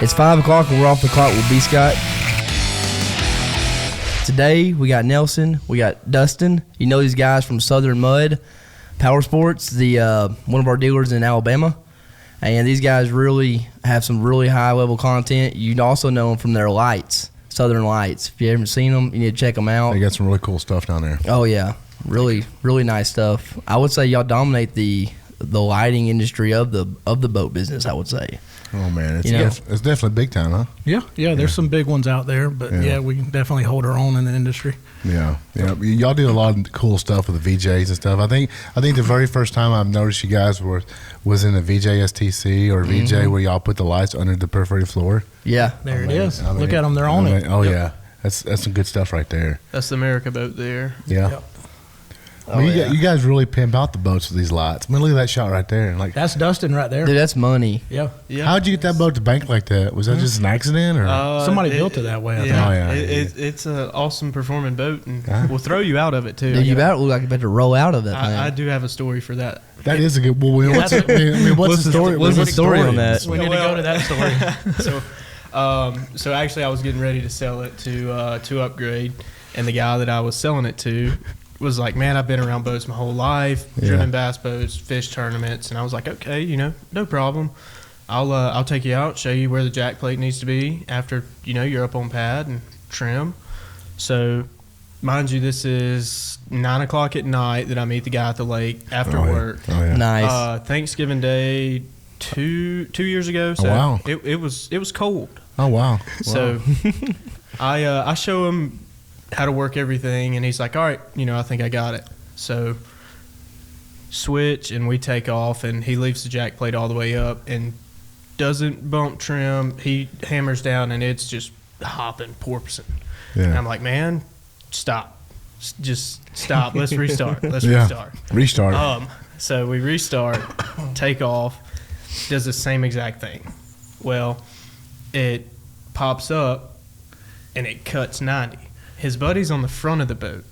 It's 5 o'clock and we're off the clock with B. Scott. Today we got Nelson, we got Dustin. You know these guys from Southern Mud Power Sports, the one of our dealers in Alabama. And these guys really have some really high level content. You'd also know them from their lights, Southern Lights. If you haven't seen them, you need to check them out. They got some really cool stuff down there. Oh yeah, really, really nice stuff. I would say y'all dominate the lighting industry of the boat business, I would say. Oh man, it's definitely big time, huh? Yeah. There's some big ones out there, but yeah, we definitely hold our own in the industry. Yeah. Y'all do a lot of cool stuff with the VJs and stuff. I think the very first time I've noticed you guys was in a VJ STC or VJ where y'all put the lights under the perforated floor. Yeah, there it is. Look at them; they're on it. Oh yeah, that's some good stuff right there. That's the America boat there. Yeah. Yep. I mean, you guys really pimp out the boats with these lights. I mean, look at that shot right there. Like that's Dustin right there. Dude, that's money. Yeah. How'd you get that boat to bank like that? Was that just an accident or somebody built it that way? I think. Yeah. Oh, yeah. It's an awesome performing boat, and we'll throw you out of it too. Dude, you about look like you better roll out of that thing. I do have a story for that. That is a good. Well, what's the story? What's the story on that? We need to go to that story. So actually, I was getting ready to sell it to Upgrade, and the guy that I was selling it to was like, man, I've been around boats my whole life, driven bass boats, fish tournaments, and I was like, okay, no problem. I'll take you out, show you where the jack plate needs to be after you're up on pad and trim. So, mind you, this is 9 o'clock at night that I meet the guy at the lake after work. Oh, yeah. Nice. Thanksgiving Day, two years ago. So wow. It was cold. Oh wow. So I show him how to work everything, and he's like, all right, I think I got it. So switch, and we take off, and he leaves the jack plate all the way up and doesn't bump trim. He hammers down, and it's just hopping, porpoising. Yeah. And I'm like, man, stop. Just stop. Let's restart. Restart. So we restart, take off, does the same exact thing. Well, it pops up, and it cuts 90. His buddy's on the front of the boat,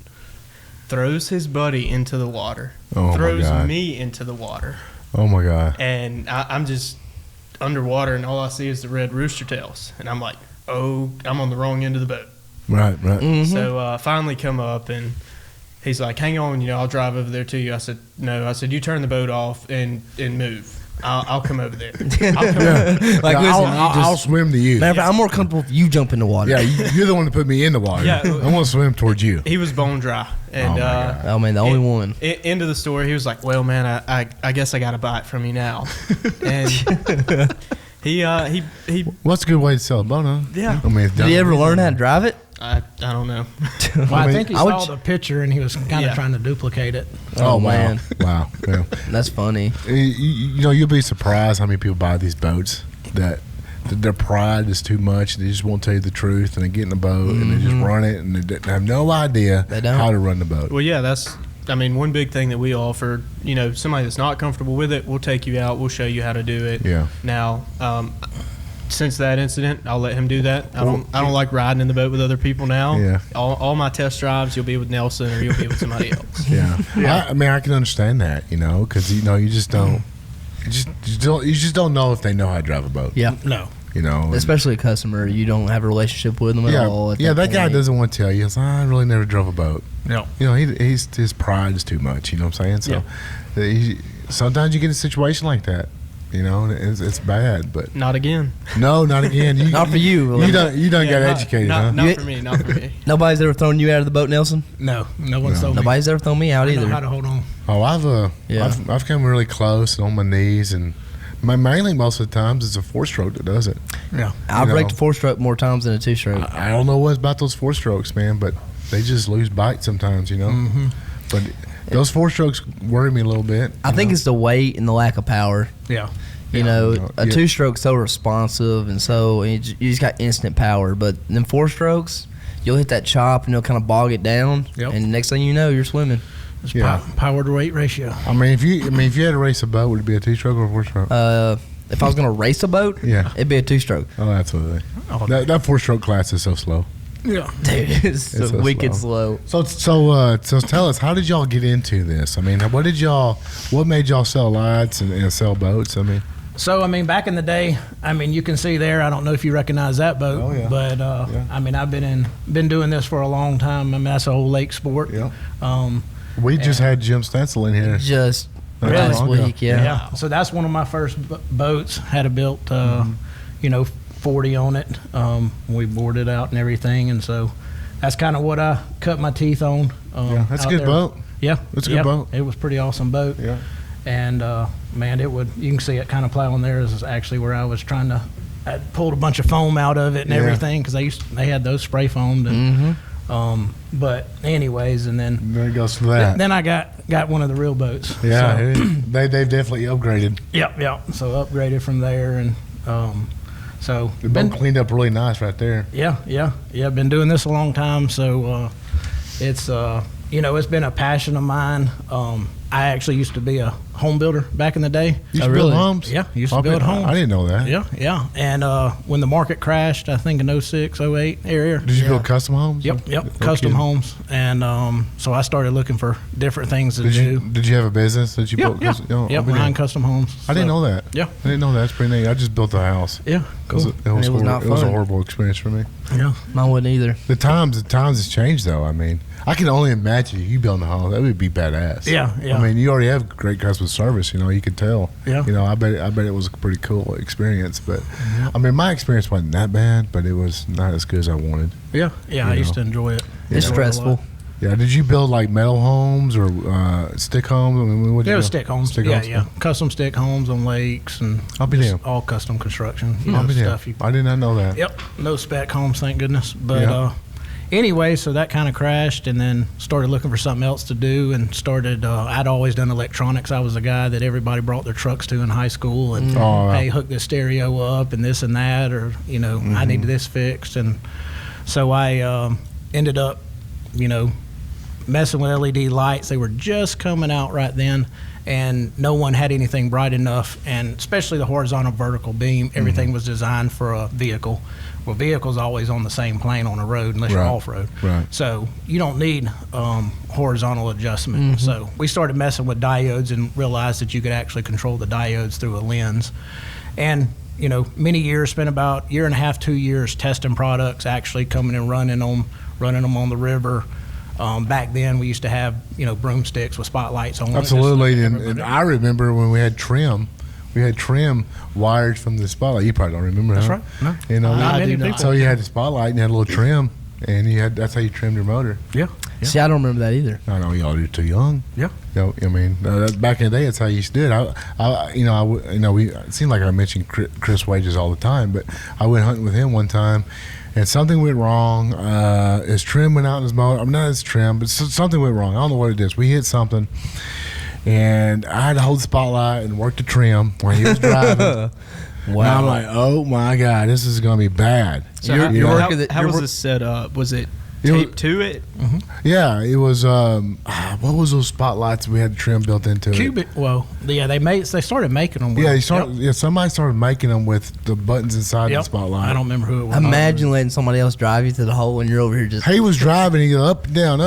throws his buddy into the water, throws me into the water. Oh, my God. And I'm just underwater, and all I see is the red rooster tails. And I'm like, oh, I'm on the wrong end of the boat. Right. Mm-hmm. So finally come up, and he's like, hang on, I'll drive over there to you. I said, no. I said, you turn the boat off and move. I'll come over there. I'll swim to you. Matter of fact, I'm more comfortable if you jump in the water. Yeah, you're the one that put me in the water. Yeah. I want to swim towards you. He was bone dry. And, oh, man, the only one. End of the story, he was like, well, man, I guess I got to buy it from you now. And he What's a good way to sell a boat, huh? Yeah. I mean, Did he ever learn how to drive it? I don't know. Well, I think he saw the picture, and he was kind of trying to duplicate it. Oh, man. Wow. Yeah. That's funny. You'll be surprised how many people buy these boats that their pride is too much. They just won't tell you the truth, and they get in the boat, and they just run it, and they have no idea how to run the boat. Well, yeah, that's one big thing that we offer, somebody that's not comfortable with it, we'll take you out, we'll show you how to do it. Yeah. Now, since that incident, I'll let him do that. I don't like riding in the boat with other people now. Yeah. All my test drives, you'll be with Nelson or you'll be with somebody else. Yeah. I mean, I can understand that, because you just don't. You just don't know if they know how to drive a boat. Yeah. No. Especially a customer, you don't have a relationship with them at all. That guy doesn't want to tell you. It's like, I really never drove a boat. No. His pride is too much. You know what I'm saying? So sometimes you get a situation like that. It's bad, but not again. No, not again. Not for you. You done got educated, huh? Not for me. Not for me. Nobody's ever thrown you out of the boat, Nelson? No one's thrown me. Nobody's ever thrown me out either. I know how to hold on. Oh, I've come really close and on my knees, and mainly most of the times it's a 4-stroke that does it. Yeah, I've wrecked a 4-stroke more times than a 2-stroke. I don't know what's about those 4-strokes, man, but they just lose bite sometimes, Mm-hmm. But those 4-strokes worry me a little bit. I think it's the weight and the lack of power. Yeah. A 2-stroke's so responsive, and so you just got instant power. But then 4-strokes, you'll hit that chop and you'll kind of bog it down, and next thing you know, you're swimming. It's power to weight ratio. I mean, if you had to race a boat, would it be a 2-stroke or a 4-stroke? If I was gonna race a boat, it'd be a 2-stroke. Oh, absolutely. That 4-stroke class is so slow. Yeah, dude, it's so wicked slow. So tell us, how did y'all get into this? I mean, what made y'all sell lights and sell boats? I mean, So, I mean, back in the day, I mean, you can see there, I don't know if you recognize that boat, Oh, yeah. but, Yeah. I mean, I've been doing this for a long time. I mean, that's a whole lake sport. Yeah. Um, We just had Jim Stencil in here. Just Not last long ago. week, yeah. yeah. So that's one of my first boats. Had a built, 40 on it. We boarded out and everything. And so that's kind of what I cut my teeth on. Yeah, that's a out good there. boat. Yeah. That's a good boat. It was a pretty awesome boat. Yeah. And man, you can see it kind of plowing there is actually where I was trying to. I pulled a bunch of foam out of it and Yeah. everything because they had those spray foamed. And, but anyways, and then There it goes for that. then I got one of the real boats. Yeah, So, they've definitely upgraded. yep. So upgraded from there, and so The boat cleaned up really nice right there. yeah. Been doing this a long time, so it's it's been a passion of mine. I actually used to be a home builder back in the day. You used to really? build homes? Yeah, used to build homes. I didn't know that. Yeah. And when the market crashed, I think in 06, 08 area. Did you build custom homes? Yep. No Custom kidding. homes, and so I started looking for different things to do. Did you have a business that you built? Yeah. custom- Oh, Yep. I mean, Ryan Custom Homes. I didn't know that. Yeah. I didn't know that. That's pretty neat. I just built a house. Yeah. Cool. It was it was not it was a fun. horrible experience for me. Yeah. Mine wouldn't either. The times has changed though. I mean, I can only imagine you building a home. That would be badass. Yeah. I mean, you already have great customer service. You could tell. Yeah. I bet it was a pretty cool experience. But I mean, my experience wasn't that bad, but it was not as good as I wanted. Yeah. I You used know. to enjoy it. It's Enjoyed it a lot. stressful. Yeah. Did you build like metal homes or stick homes? I mean, what It was stick homes. Stick yeah, homes. yeah. Custom stick homes on lakes and I'll be just damned. all custom construction. I'll be damned. Stuff. I did not know that. Yep. No spec homes, thank goodness. But Yeah. anyway, so that kind of crashed, and then started looking for something else to do, and started. I'd always done electronics. I was the guy that everybody brought their trucks to in high school, and Oh, hey, hook this stereo up and this and that, or I need this fixed, and so I ended up, messing with LED lights. They were just coming out right then, and no one had anything bright enough, and especially the horizontal vertical beam, everything was designed for a vehicle. Well, vehicles always on the same plane on a road unless you're Right. off-road. Right. So you don't need horizontal adjustment. So we started messing with diodes and realized that you could actually control the diodes through a lens. And many years, spent about year and a half, 2 years testing products, actually coming and running them on the river. Back then, we used to have broomsticks with spotlights on. it, just Absolutely, like and everybody. I remember when we had trim. We had trim wired from the spotlight. You probably don't remember. That's huh? right. No. That- many people. So you had the spotlight and you had a little trim, and that's how you trimmed your motor. Yeah. See, I don't remember that either. I know y'all are too young. Yeah. I mean, back in the day, that's how you used to do it. It seemed like I mentioned Chris Wages all the time, but I went hunting with him one time, and something went wrong. His trim went out in his motor. Not his trim, but something went wrong. I don't know what it is. We hit something, and I had to hold the spotlight and work the trim when he was driving. Wow. And I'm like, oh my God, this is going to be bad. So You're- how, you're how- working the- how you're was wor- this set up? Was it It was- taped to it? Yeah, it was. What was those spotlights we had trim built into it? Cubic. Well, yeah, they started making them. Yeah, somebody started making them with the buttons inside the Yep. spotlight. I don't remember who it was. Imagine letting somebody else drive you to the hole and you're over here just. He was driving. He go up, down,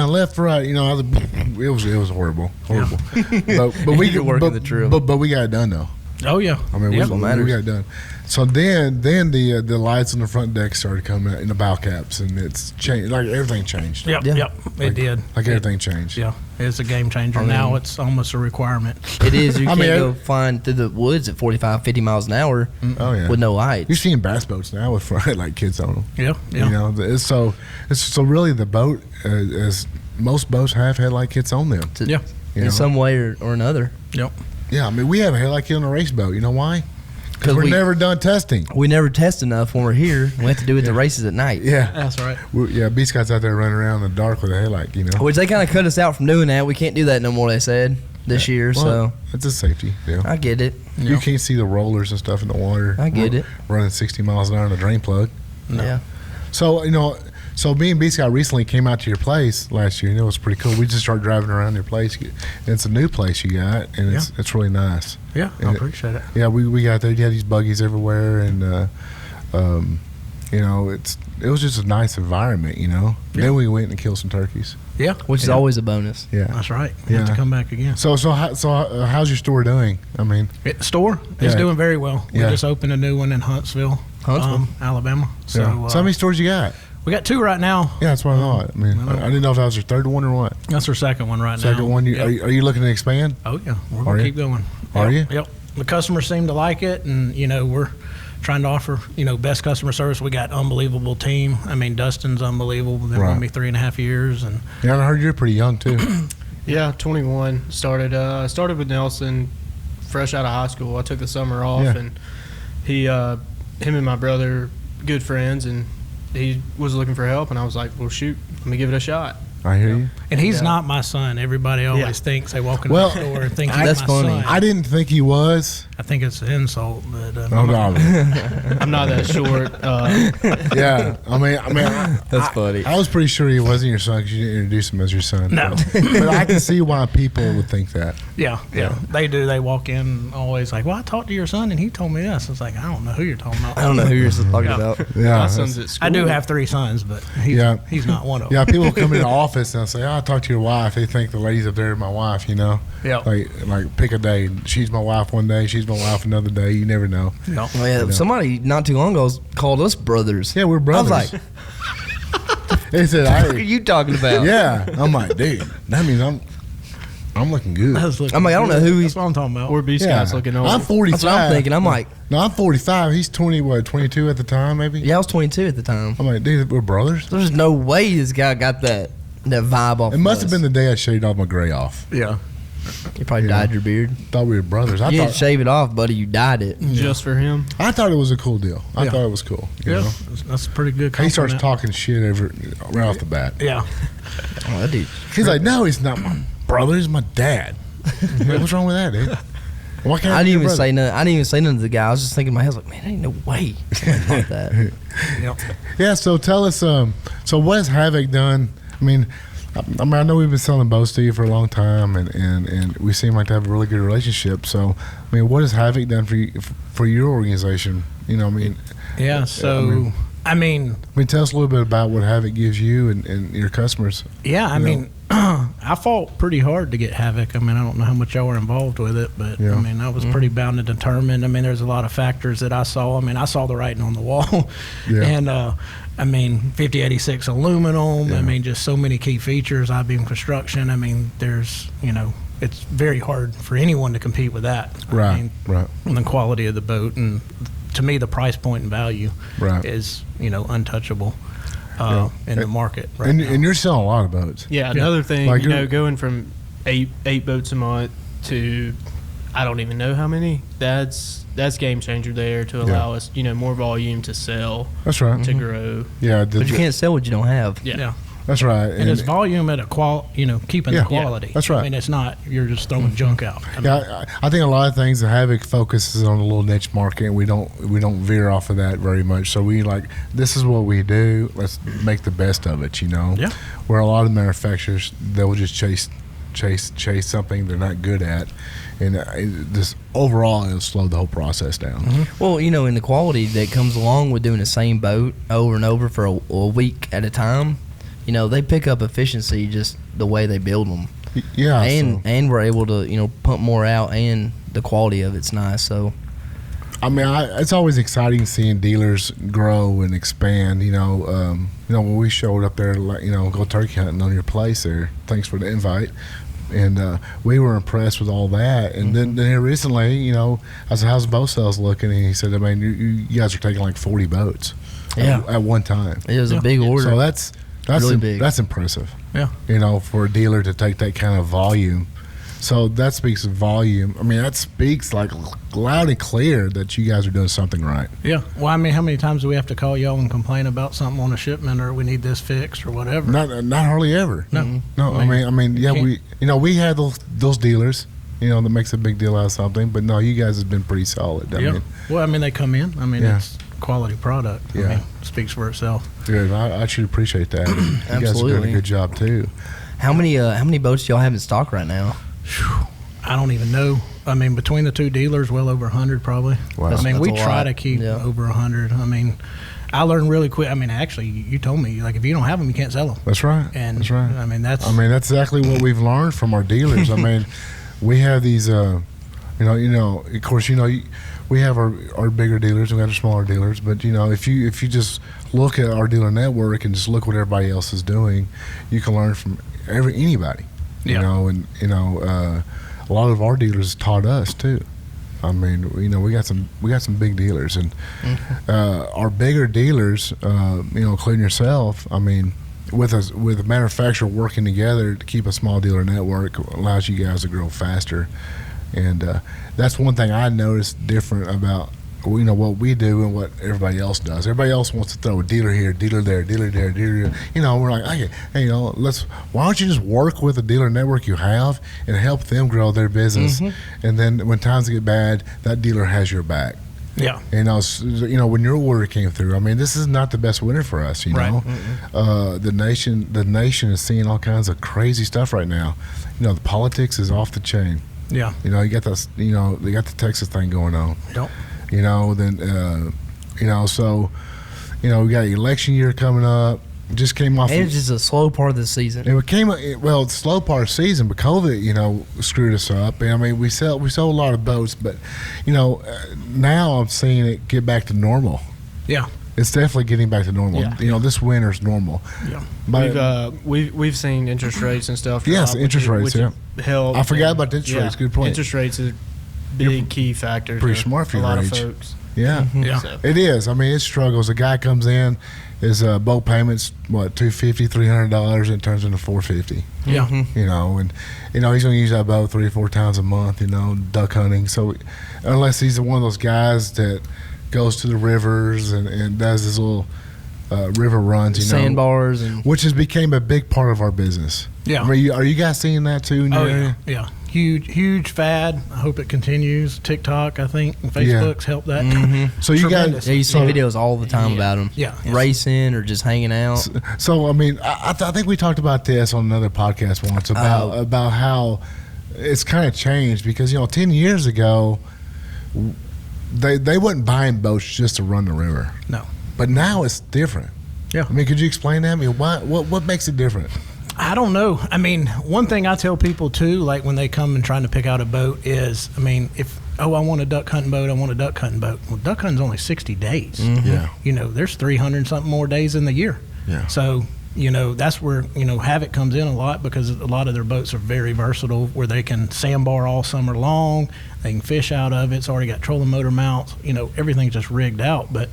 left, right. It was horrible. but we You're working the trim. But we got it done though. Oh yeah. I mean, Yep. we got it done. So then the lights on the front deck started coming out in the bow caps, and it's changed. Like everything changed. Yep. Yeah. Yep. It did. Like everything changed. Yeah. It's a game changer. Now it's almost a requirement. It is. You I can't mean, go flying through the woods at 45, 50 miles an hour Oh yeah. with no lights. You're seeing bass boats now with front like kids on them. Yeah. Yeah. It's so really the boat, as most boats have headlight kits on them. Yeah. You know? In some way or another. Yep. Yeah, I mean, we have a headlight kit on a race boat. You know why? Because 'Cause we're we- never done testing. We never test enough when we're here. We have to do it at the races at night. Yeah. That's right. B Scott's out there running around in the dark with a headlight, Which they kind of cut us out from doing that. We can't do that no more, they said, this year. Well, So it's a safety deal. I get it. You can't see the rollers and stuff in the water. I get it. Running 60 miles an hour in a drain plug. Yeah. So, me and B Scott recently came out to your place last year, and it was pretty cool. We just started driving around your place. And it's a new place you got, and it's really nice. Yeah. I And appreciate it. Yeah, we got there. You had these buggies everywhere, and it was just a nice environment. Then we went and killed some turkeys. Yeah, which is always a bonus. Yeah, that's right. You have to come back again. So how's your store doing? I mean, store is doing very well. We just opened a new one in Huntsville, Alabama. So, so how many stores you got? We got 2 right now. Yeah, that's what I thought. I mean, I didn't know if that was your third one or what. That's our second one right now. Second one. Are you looking to expand? Oh yeah, we're gonna keep going. Are you? Yep. The customers seem to like it, and we're trying to offer best customer service. We got unbelievable team. I mean, Dustin's unbelievable. They've been with me 3.5 years, and I heard you're pretty young too. Yeah, 21. Started with Nelson, fresh out of high school. I took the summer off, and him and my brother, good friends, and he was looking for help, and I was like, well, shoot, let me give it a shot. I hear you. And he's not my son. Everybody always thinks they walk in the store and think he's my son. I didn't think he was. I think it's an insult, but I'm not that short. Yeah, I mean, that's funny. I was pretty sure he wasn't your son because you didn't introduce him as your son. No, but I can see why people would think that. Yeah, they do. They walk in always like, "Well, I talked to your son and he told me this." It's like, I don't know who you're talking about. I don't know who you're talking about. Yeah, my son's at school. I do have 3 sons, but he's not one of them. Yeah, people come in the office and they'll say, "Oh, I talked to your wife." They think the lady's up there is my wife. Yeah. Like pick a day. She's my wife one day. She's my wife another day. You never know. Well, yeah, somebody not too long ago called us brothers. Yeah, we're brothers. I was like, they said, "What are you talking about?" Yeah, I'm like, dude, that means I'm looking good. I'm like, I don't know who he's. That's what I'm talking about. Or B Scott's looking old. I'm 45. That's what I'm thinking. I'm like, no, I'm 45. He's 22 at the time, maybe. Yeah, I was 22 at the time. I'm like, dude, we're brothers. There's no way this guy got that vibe off. It must have been the day I shaved off my gray off. Yeah. You probably dyed your beard. Thought we were brothers. You didn't shave it off, buddy. You dyed it. Just for him. I thought it was a cool deal. I thought it was cool. You know? That's a pretty good compliment. He starts talking shit right off the bat. Yeah. Oh, that dude. He's like, no, he's not my brother. He's my dad. Like, what's wrong with that, dude? Why can't I didn't even say nothing. I didn't even say nothing to the guy. I was just thinking in my head, like, man, there ain't no way. Like that. Yeah. So tell us. So what has Havoc done? I mean, I know we've been selling boats to you for a long time, and we seem like to have a really good relationship. So, I mean, what has Havoc done for your organization? I mean. Yeah. So, I mean, tell us a little bit about what Havoc gives you and your customers. Yeah, I mean, I fought pretty hard to get Havoc. I mean, I don't know how much y'all were involved with it, but I mean, I was pretty bound and determined. I mean, there's a lot of factors that I saw. I mean, I saw the writing on the wall, and I mean, 5086 aluminum. I mean, just so many key features. I-beam construction. I mean, there's it's very hard for anyone to compete with that. Right. I mean, and the quality of the boat, and to me, the price point and value is untouchable. In the market right now. And you're selling a lot of boats. Yeah, another thing, like going from eight boats a month to I don't even know how many. That's game changer there to allow us, more volume to sell. That's right. To grow. Yeah, but you can't sell what you don't have. Yeah. That's right. And it's volume at a keeping the quality. That's right. I mean, it's not you're just throwing junk out. I think a lot of things that Havoc focuses on a little niche market, and we don't veer off of that very much. So we this is what we do. Let's make the best of it. Yeah. Where a lot of manufacturers, they'll just chase something they're not good at, and this overall it'll slow the whole process down. Mm-hmm. Well, in the quality that comes along with doing the same boat over and over for a week at a time. They pick up efficiency just the way they build them. Yeah. And we're able to, pump more out, and the quality of it's nice. So, I mean, it's always exciting seeing dealers grow and expand. When we showed up there, go turkey hunting on your place there. Thanks for the invite. And we were impressed with all that. And then here recently, I said, "How's the boat sales looking?" And he said, "I mean, you guys are taking like 40 boats at one time." It was a big order. So that's really big. That's impressive. Yeah. For a dealer to take that kind of volume. So that speaks of volume. I mean, that speaks like loud and clear that you guys are doing something right. Yeah. Well, I mean, how many times do we have to call y'all and complain about something on a shipment, or we need this fixed or whatever? Not hardly ever. No. No. I mean, yeah, we had those dealers, that makes a big deal out of something. But no, you guys have been pretty solid. I mean, well, I mean, they come in. I mean, it's quality product. I mean, it speaks for itself. Good. I should appreciate that. You guys are doing a good job too. How many boats do y'all have in stock right now? I don't even know. I mean, between the two dealers, well over 100 probably. Wow. I mean, we try lot. to keep over 100. I mean, I learned really quick. I mean, actually, you told me, like, if you don't have them, you can't sell them. That's right. And that's right. I mean, that's exactly what we've learned from our dealers. I mean, we have these, of course, we have our bigger dealers and we have our smaller dealers. But if you just look at our dealer network and just look what everybody else is doing, you can learn from anybody. Yeah. A lot of our dealers taught us too. I mean, we got some big dealers, and our bigger dealers, including yourself. I mean, with a manufacturer working together to keep a small dealer network allows you guys to grow faster, and that's one thing I noticed different about what we do and what everybody else does. Everybody else wants to throw a dealer here, dealer there, dealer there, dealer there. We're like, hey, why don't you just work with the dealer network you have and help them grow their business, and then when times get bad, that dealer has your back. Yeah. When your order came through, I mean, this is not the best winter for us. Right. The nation is seeing all kinds of crazy stuff right now. The politics is off the chain. Yeah. You got this. They got the Texas thing going on. Yep. So we got an election year coming up. Just came off. And it's just a slow part of the season. It's slow part of the season, but COVID, screwed us up. And I mean, we sold a lot of boats, but now I'm seeing it get back to normal. Yeah. It's definitely getting back to normal. Yeah. This winter's normal. Yeah. But We've seen interest rates and stuff. Yes, drop, interest rates. which Yeah. Help. I forgot about the interest rates. Good point. Interest rates is big key factor. Pretty smart for a your lot age. of folks. Yeah. Yeah. So. It is. I mean, it struggles. A guy comes in, his boat payments $250, $300, and it turns into $450. Yeah. And he's going to use that boat 3 or 4 times a month. Duck hunting. So unless he's one of those guys that goes to the rivers and does his little river runs, sandbars, and which has became a big part of our business. Yeah. I mean, are you guys seeing that too in your area? Yeah. Huge fad. I hope it continues. TikTok, I think, and Facebook's helped that. So you guys, Tremendous. you see videos all the time about them. Yeah. Racing or just hanging out. So I mean, I think we talked about this on another podcast once about how it's kind of changed because 10 years ago they wasn't buying boats just to run the river. No. But now it's different. Yeah. I mean, could you explain that? I mean, what makes it different? I don't know. I mean, one thing I tell people too, like when they come and trying to pick out a boat is, I mean, I want a duck hunting boat, I want a duck hunting boat. Well, duck hunting's only 60 days. Yeah. There's 300 something more days in the year. Yeah. So, that's where, Havoc comes in a lot because a lot of their boats are very versatile where they can sandbar all summer long. They can fish out of it. It's already got trolling motor mounts. Everything's just rigged out. But,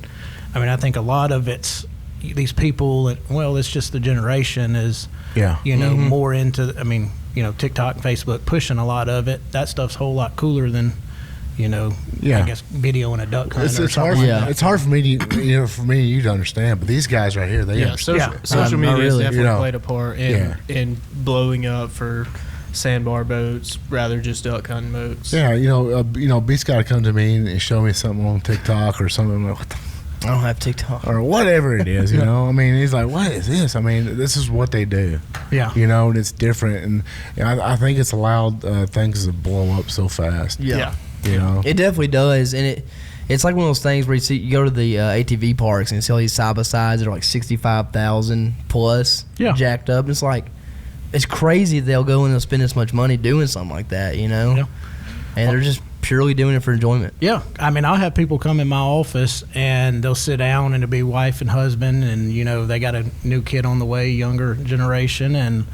I mean, I think a lot of it's these people, it's just the generation is, more into, I mean, TikTok and Facebook pushing a lot of it. That stuff's a whole lot cooler than, I guess videoing a duck hunt or something. It's hard for me to, for me and you to understand, but these guys right here, they understand. Social media has really, definitely played a part in blowing up for sandbar boats rather just duck hunting boats. Yeah, Beast got to come to me and show me something on TikTok or something. I'm like, what the I don't have TikTok. Or whatever it is, I mean, he's like, what is this? I mean, this is what they do. Yeah. And it's different. And I think it's allowed things to blow up so fast. Yeah. It definitely does. And it's like one of those things where you go to the ATV parks and you see all these side-by-sides that are like 65,000 plus jacked up. And it's like, it's crazy they'll go and they'll spend this much money doing something like that, Yeah. And they're just purely doing it for enjoyment. Yeah. I mean, I'll have people come in my office and they'll sit down and it'll be wife and husband and, they got a new kid on the way, younger generation, and,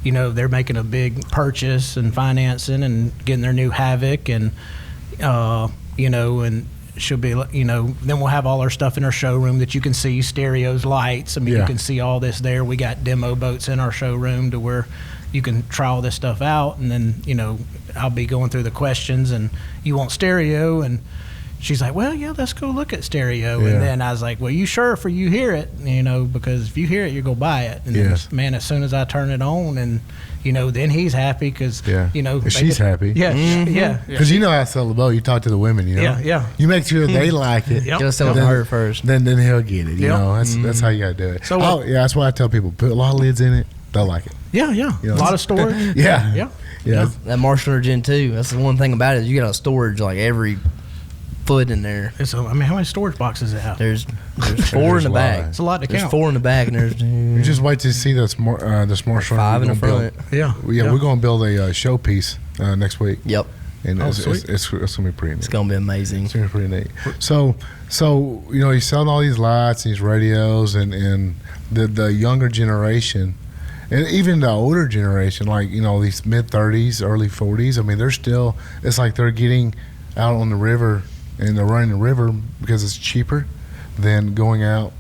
they're making a big purchase and financing and getting their new Havoc and, and she'll be, then we'll have all our stuff in our showroom that you can see, stereos, lights. I mean, you can see all this there. We got demo boats in our showroom to where you can try all this stuff out, and then I'll be going through the questions and you want stereo, and she's like, well, yeah, let's go look at stereo. And then I was like, well, you sure for you hear it, because if you hear it, you go buy it. And then, man, as soon as I turn it on, and then he's happy because she's happy. Because I sell the boat. You talk to the women, you make sure they like it. Gotta sell it to her first. Then he'll get it. That's how you gotta do it. So that's why I tell people, put a lot of lids in it, they'll like it. A lot of storage. Yeah. That Marshall or Gen 2, that's the one thing about it is you got a storage like every foot in there. I mean, how many storage boxes does it have? There's 4 in the back. It's a lot to count. There's 4 in the back, and there's You just wait to see the smart runner. 5 in the front. Yeah. We're going to build a showpiece next week. Yep. And it's going to be pretty neat. It's going to be amazing. It's going to be pretty neat. So he's selling all these lights, these radios, and the younger generation, and even the older generation, like, these mid-30s, early 40s, I mean, they're still, it's like they're getting out on the river, and they're running the river because it's cheaper than going out,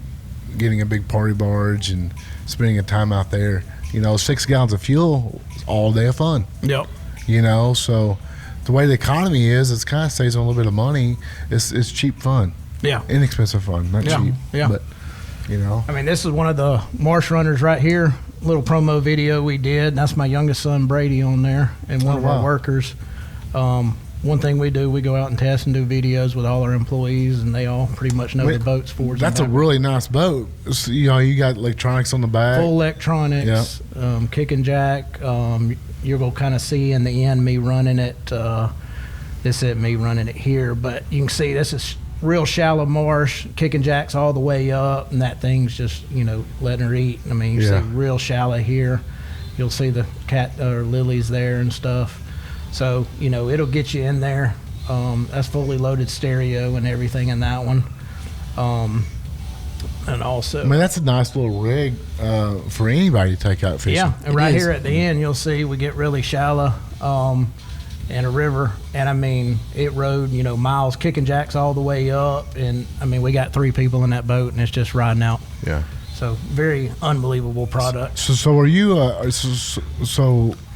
getting a big party barge and spending a time out there. 6 gallons of fuel all day of fun. Yep. So the way the economy is, it kind of saves on a little bit of money. It's cheap fun. Yeah. Inexpensive fun, not cheap. Yeah. But, I mean, this is one of the marsh runners right here. Little promo video we did. That's my youngest son, Brady, on there, and one of our workers. One thing we do, we go out and test and do videos with all our employees, and they all pretty much know the boats forwards. That's a really nice boat. So, you got electronics on the back. Full electronics, kick and jack. You're going to kind of see in the end me running it. This is me running it here, but you can see this is real shallow marsh, kicking jacks all the way up, and that thing's just, letting her eat. I mean, you see real shallow here. You'll see the cat or lilies there and stuff. So, it'll get you in there. That's fully loaded stereo and everything in that one. And also, I mean, that's a nice little rig for anybody to take out fishing. Yeah, and right here at the end, you'll see we get really shallow and a river. And I mean, it rode, miles, kicking jacks all the way up. And I mean, we got 3 people in that boat, and it's just riding out. Yeah. So very unbelievable product. So are you?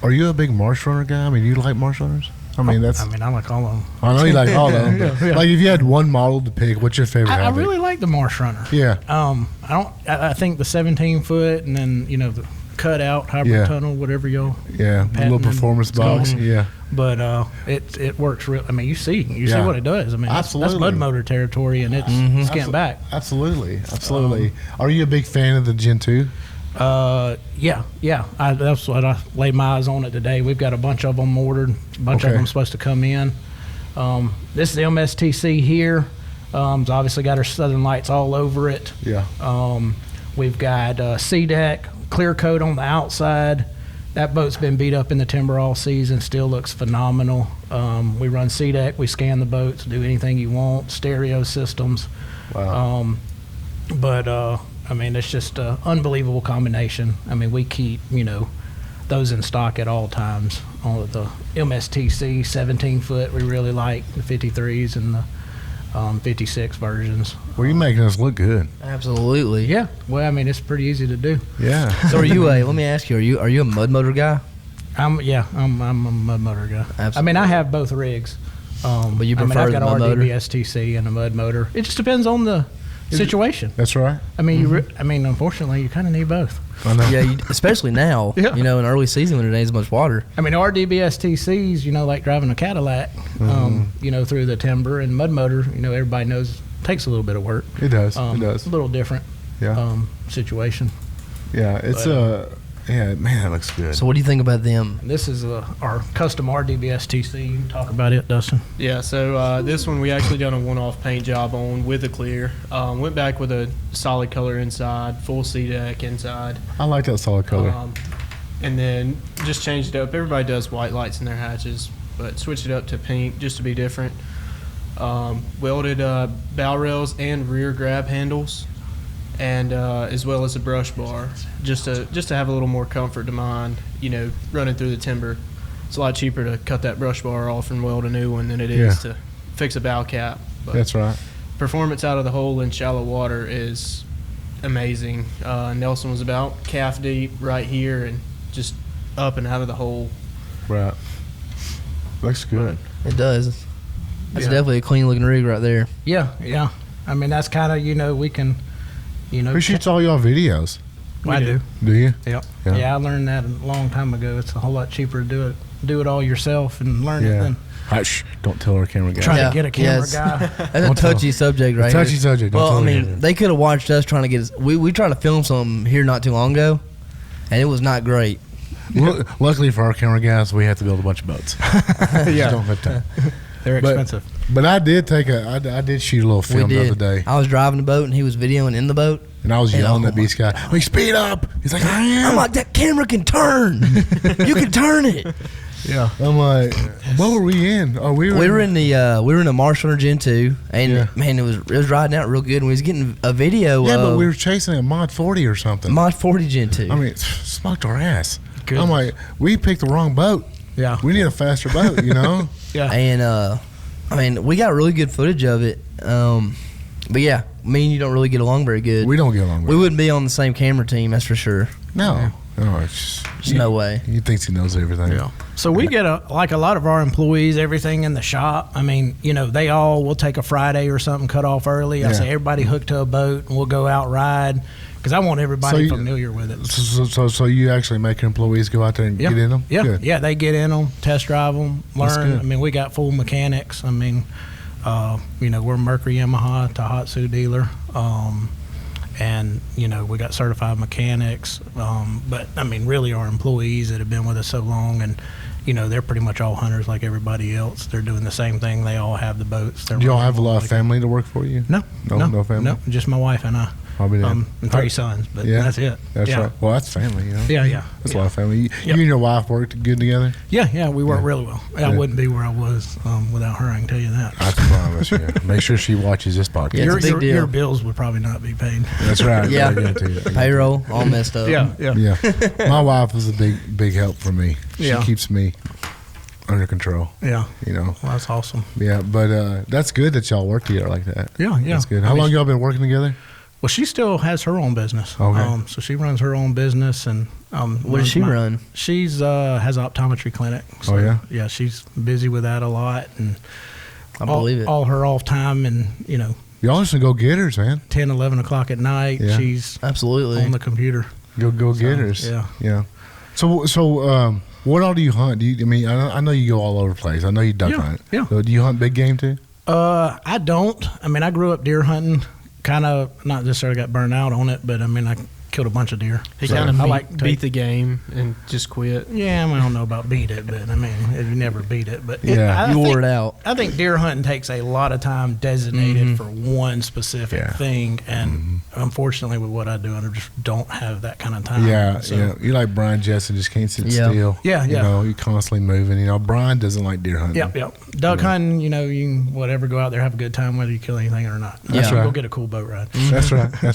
Are you a big marsh runner guy? I mean, you like marsh runners? I mean, I like all of them. I know you like all of them. Yeah. Like, if you had one model to pick, what's your favorite? I really like the marsh runner. Yeah. I think the 17 foot, and then the cut out hybrid tunnel, whatever y'all. Yeah, the little performance box. Yeah. But it works real. I mean, you see what it does. I mean, that's mud motor territory, and it's getting back. Absolutely. Are you a big fan of the Gen 2? Yeah. That's what I laid my eyes on it today. We've got a bunch of them ordered. A bunch of them supposed to come in. This is the MSTC here. It's obviously got our Southern Lights all over it. Yeah. We've got C-deck, clear coat on the outside. That boat's been beat up in the timber all season, still looks phenomenal. We run C-deck, we scan the boats, do anything you want, stereo systems. Wow. I mean, it's just an unbelievable combination. I mean, we keep, those in stock at all times. All of the MSTC 17-foot, we really like the 53s and the 56 versions. Well, you're making us look good. Absolutely. Yeah. Well, I mean, it's pretty easy to do. Yeah. So let me ask you, are you a mud motor guy? I'm a mud motor guy. Absolutely. I mean, I have both rigs. But you prefer I've got the mud motor? RDBSTC and a mud motor. It just depends on the situation. That's right. I mean, unfortunately, you kind of need both. I know. Yeah, especially now. Yeah. In early season when there ain't as much water. I mean, RDBSTCs, like driving a Cadillac, through the timber, and mud motor, everybody knows takes a little bit of work. It does. It's a little different situation. Yeah, it's man, that looks good. So what do you think about them? This is our custom RDBSTC. You can talk about it, Dustin. Yeah, so this one we actually done a one-off paint job on with a clear. Went back with a solid color inside, full C-deck inside. I like that solid color. And then just changed it up. Everybody does white lights in their hatches, but switched it up to pink just to be different. Welded bow rails and rear grab handles, and as well as a brush bar, just to have a little more comfort to mind, running through the timber. It's a lot cheaper to cut that brush bar off and weld a new one than it is to fix a bow cap. But that's right. Performance out of the hole in shallow water is amazing. Nelson was about calf deep right here and just up and out of the hole. Right. Looks good. It does. That's definitely a clean looking rig right there. Yeah. I mean, that's kind of, we can, Who shoots all y'all videos? I do. Do you? Yep. Yeah, I learned that a long time ago. It's a whole lot cheaper to do it all yourself and learn it than Hush, don't tell our camera guy. trying to get a camera guy. That's a touchy subject right here. Touchy subject. Well, I mean, they could have watched us trying to get us. We tried to film some here not too long ago, and it was not great. Luckily for our camera guys, we have to build a bunch of boats. Yeah. Don't have time. They're expensive. But I did I did shoot a little film the other day. I was driving the boat and he was videoing in the boat. And I was yelling at Beast Guy, like, speed up. He's like, I am. I'm like, that camera can turn. You can turn it. Yeah. I'm like, what were we in? Oh, we were in the Marsh Hunter Gen 2, and man, it was riding out real good. And we was getting a video. Yeah, but we were chasing a Mod 40 or something. Mod 40 Gen 2. I mean, smoked our ass. Good. I'm like, we picked the wrong boat. Yeah. We need a faster boat, you know? Yeah. And I mean, we got really good footage of it. But yeah, me and you don't really get along very good. We don't get along. We wouldn't be on the same camera team, that's for sure. No, it's just, There's no way. He thinks he knows everything. Yeah. So we get a lot of our employees, everything in the shop. I mean, you know, we'll take a Friday or something, cut off early. I say everybody hook to a boat and we'll go out ride because I want everybody familiar with it. So you actually make your employees go out there and get in them? Yeah, Good. yeah, they get in them, test drive them, That's learn. good. I mean, we got full mechanics. I mean, you know, we're Mercury Yamaha Tohatsu dealer. And, you know, we got certified mechanics. But, I mean, really our employees that have been with us so long and, you know, they're pretty much all hunters like everybody else. They're doing the same thing. They all have the boats. Do y'all have a lot of family to work for you? No family? No, just my wife and I. And 3 sons, but that's it. That's right. Well, that's family, you know? Yeah. That's a lot of family. You and your wife worked good together? Yeah, we work really well. I wouldn't be where I was without her, I can tell you that. I promise you. Make sure she watches this podcast. Yeah, it's a big deal. Your bills would probably not be paid. That's right. Yeah. I guarantee you. Payroll, all messed up. Yeah. My wife is a big help for me. She keeps me under control. Yeah. You know? Well, that's awesome. Yeah, but that's good that y'all work together like that. Yeah. That's good. How long y'all been working together? Well, she still has her own business. Okay. So she runs her own business, and what does she run? She's has an optometry clinic. So, yeah, she's busy with that a lot, and I believe it. All her off time, and you know, y'all just go getters, man. 10, 11 o'clock at night. Yeah. She's absolutely on the computer. Go getters. Yeah. So what all do you hunt? I know you go all over the place. I know you duck hunt. Yeah. So do you hunt big game too? I don't. I mean, I grew up deer hunting. Kind of not necessarily got burned out on it, but I mean, I killed a bunch of deer. He kind of beat the game and just quit. Yeah, I don't know about beat it, but I mean, you never beat it. But you wore it out. I think deer hunting takes a lot of time designated for one specific thing, and unfortunately, with what I do, I just don't have that kind of time. Yeah, you like Brian Jessen, just can't sit still. Yeah. You know, you're constantly moving. You know, Brian doesn't like deer hunting. Yep. Duck hunting, you know, you can whatever, go out there, have a good time, whether you kill anything or not. That's right. Go get a cool boat ride. That's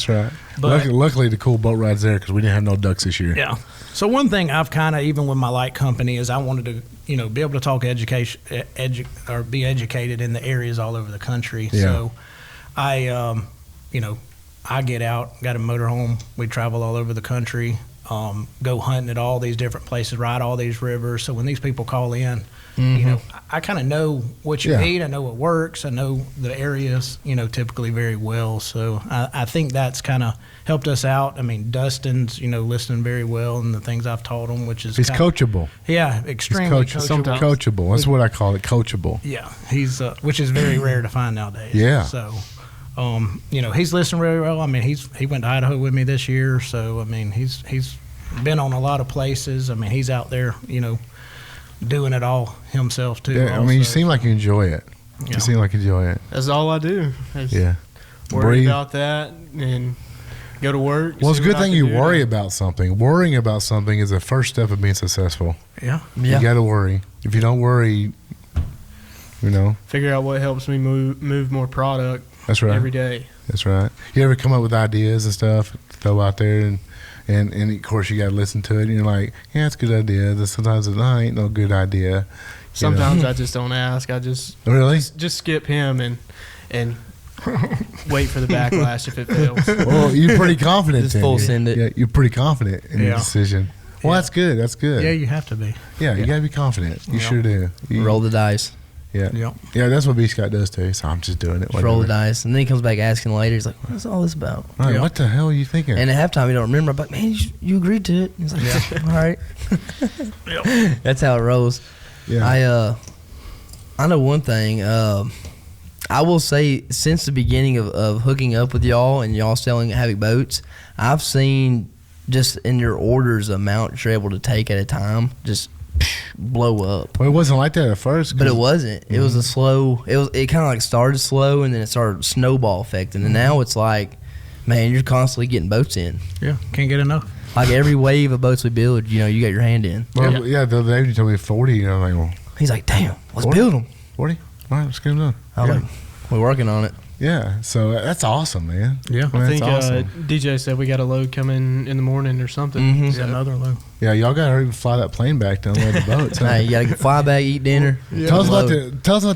right. But, luckily, the cool boat ride's there because we didn't have no ducks this year. Yeah. So one thing I've kind of, even with my light company, is I wanted to, you know, be able to talk education, or be educated in the areas all over the country. Yeah. So I, you know, I get out, got a motorhome. We travel all over the country, go hunting at all these different places, ride all these rivers. So when these people call in, you know, I kind of know what you need. I know what works. I know the areas, you know, typically very well. So I think that's kind of helped us out. I mean, Dustin's, you know, listening very well and the things I've taught him, which is he's coachable. Yeah, extremely coachable. Coachable. That's what I call it, coachable. Yeah, he's which is very rare to find nowadays. Yeah. So, you know, he's listening very well. I mean, he went to Idaho with me this year. So, I mean, he's been on a lot of places. I mean, he's out there, you know, doing it all himself too. Yeah, I mean, you seem like you enjoy it. Yeah. You seem like you enjoy it. That's all I do. Worry about that and go to work. Well, it's a good thing you worry about something. Worrying about something is the first step of being successful. Yeah. You got to worry. If you don't worry, you know. Figure out what helps me move more product. That's right. Every day. That's right. You ever come up with ideas and stuff, throw out there, and of course you got to listen to it, and you're like, yeah, it's a good idea. Then sometimes it ain't no good idea. Sometimes I just don't ask. I just just skip him and wait for the backlash if it fails. Well, you're pretty confident. Just full send it. Yeah, you're pretty confident in your decision. Well, that's good. That's good. Yeah, you have to be. Yeah, you got to be confident. You sure do. Roll the dice. Yeah. Yeah, that's what B. Scott does too. So I'm just doing it. Just roll the dice. And then he comes back asking later. He's like, what's all this about? Right, what the hell are you thinking? And at halftime, you don't remember. I'm like, man, you agreed to it. He's like, all right. That's how it rolls. Yeah. I know one thing. I will say, since the beginning of hooking up with y'all and y'all selling Havoc boats, I've seen just in your orders the amount you're able to take at a time. Just blow up. Well, it wasn't like that at first. But it wasn't. It was a slow. It kind of like started slow, and then it started snowball effecting, and now it's like, man, you're constantly getting boats in. Yeah, can't get enough. Like every wave of boats we build, you got your hand in. Well, yeah, the other day you told me 40. I'm like, well, he's like, damn, let's 40? build them. 40. All right, let's get them done. I was like, we're working on it. Yeah, so that's awesome, man. Yeah, I think that's awesome. DJ said we got a load coming in the morning or something. Mm-hmm. So another load. Yeah, y'all got to hurry and fly that plane back to unload the boats. Hey, you got to fly back, eat dinner. Tell us about